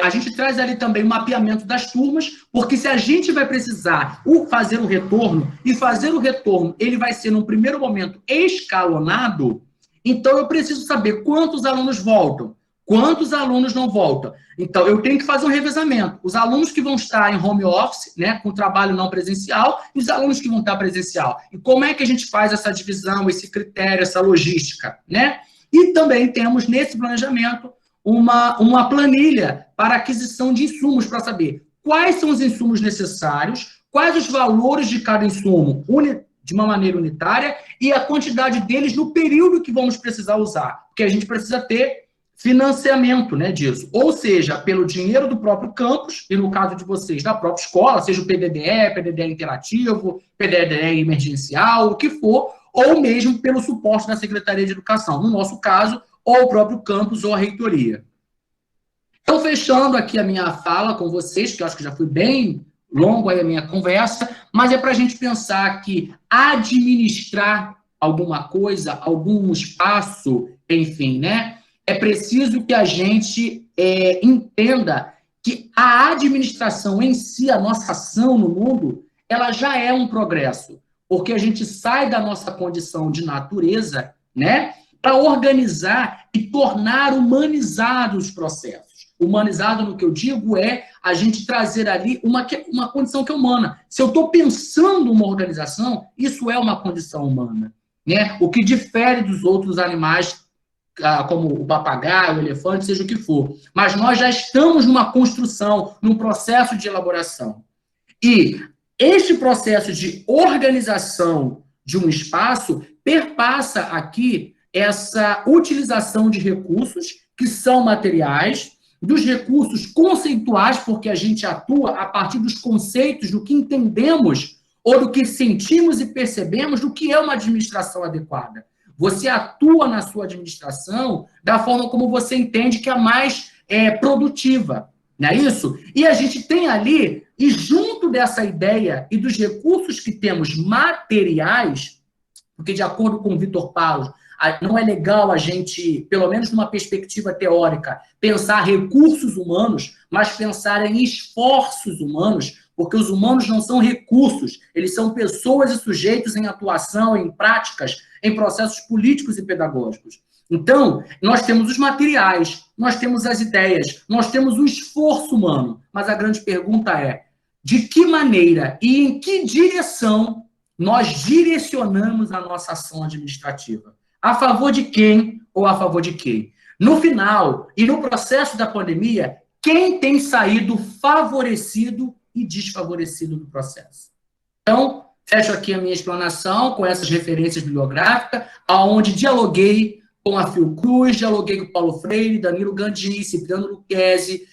A gente traz ali também o mapeamento das turmas, porque se a gente vai precisar fazer o retorno, e fazer o retorno, ele vai ser, num primeiro momento, escalonado, então eu preciso saber quantos alunos voltam, quantos alunos não voltam. Então, eu tenho que fazer um revezamento. Os alunos que vão estar em home office, né, com trabalho não presencial, e os alunos que vão estar presencial. E como é que a gente faz essa divisão, esse critério, essa logística, né? E também temos, nesse planejamento, uma planilha para aquisição de insumos, para saber quais são os insumos necessários, quais os valores de cada insumo, de uma maneira unitária, e a quantidade deles no período que vamos precisar usar. Porque a gente precisa ter financiamento, né, disso. Ou seja, pelo dinheiro do próprio campus, e no caso de vocês, da própria escola, seja o PDDE interativo, PDDE emergencial, o que for, ou mesmo pelo suporte da Secretaria de Educação. No nosso caso, ou o próprio campus ou a reitoria. Então, fechando aqui a minha fala com vocês, que eu acho que já foi bem longo aí a minha conversa, mas é para a gente pensar que administrar alguma coisa, algum espaço, enfim, né? É preciso que a gente entenda que a administração em si, a nossa ação no mundo, ela já é um progresso, porque a gente sai da nossa condição de natureza, né, para organizar e tornar humanizados os processos. Humanizado, no que eu digo, é a gente trazer ali uma condição que é humana. Se eu estou pensando uma organização, isso é uma condição humana, né? O que difere dos outros animais, como o papagaio, o elefante, seja o que for. Mas nós já estamos numa construção, num processo de elaboração. E este processo de organização de um espaço perpassa aqui essa utilização de recursos que são materiais, dos recursos conceituais, porque a gente atua a partir dos conceitos, do que entendemos ou do que sentimos e percebemos do que é uma administração adequada. Você atua na sua administração da forma como você entende que é mais produtiva, não é isso? E a gente tem ali, e junto dessa ideia e dos recursos que temos materiais, porque de acordo com o Vitor Paulo, não é legal a gente, pelo menos numa perspectiva teórica, pensar recursos humanos, mas pensar em esforços humanos, porque os humanos não são recursos, eles são pessoas e sujeitos em atuação, em práticas, em processos políticos e pedagógicos. Então, nós temos os materiais, nós temos as ideias, nós temos o esforço humano, mas a grande pergunta é, de que maneira e em que direção nós direcionamos a nossa ação administrativa? A favor de quem ou a favor de quem? No final, e no processo da pandemia, quem tem saído favorecido e desfavorecido do processo? Então, fecho aqui a minha explanação com essas referências bibliográficas, onde dialoguei com a Fiocruz, dialoguei com Paulo Freire, Danilo Gandhi, Cipriano Lucchesi,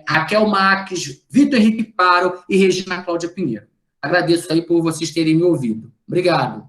Raquel Marques, Vitor Henrique Paro e Regina Cláudia Pinheiro. Agradeço aí por vocês terem me ouvido. Obrigado.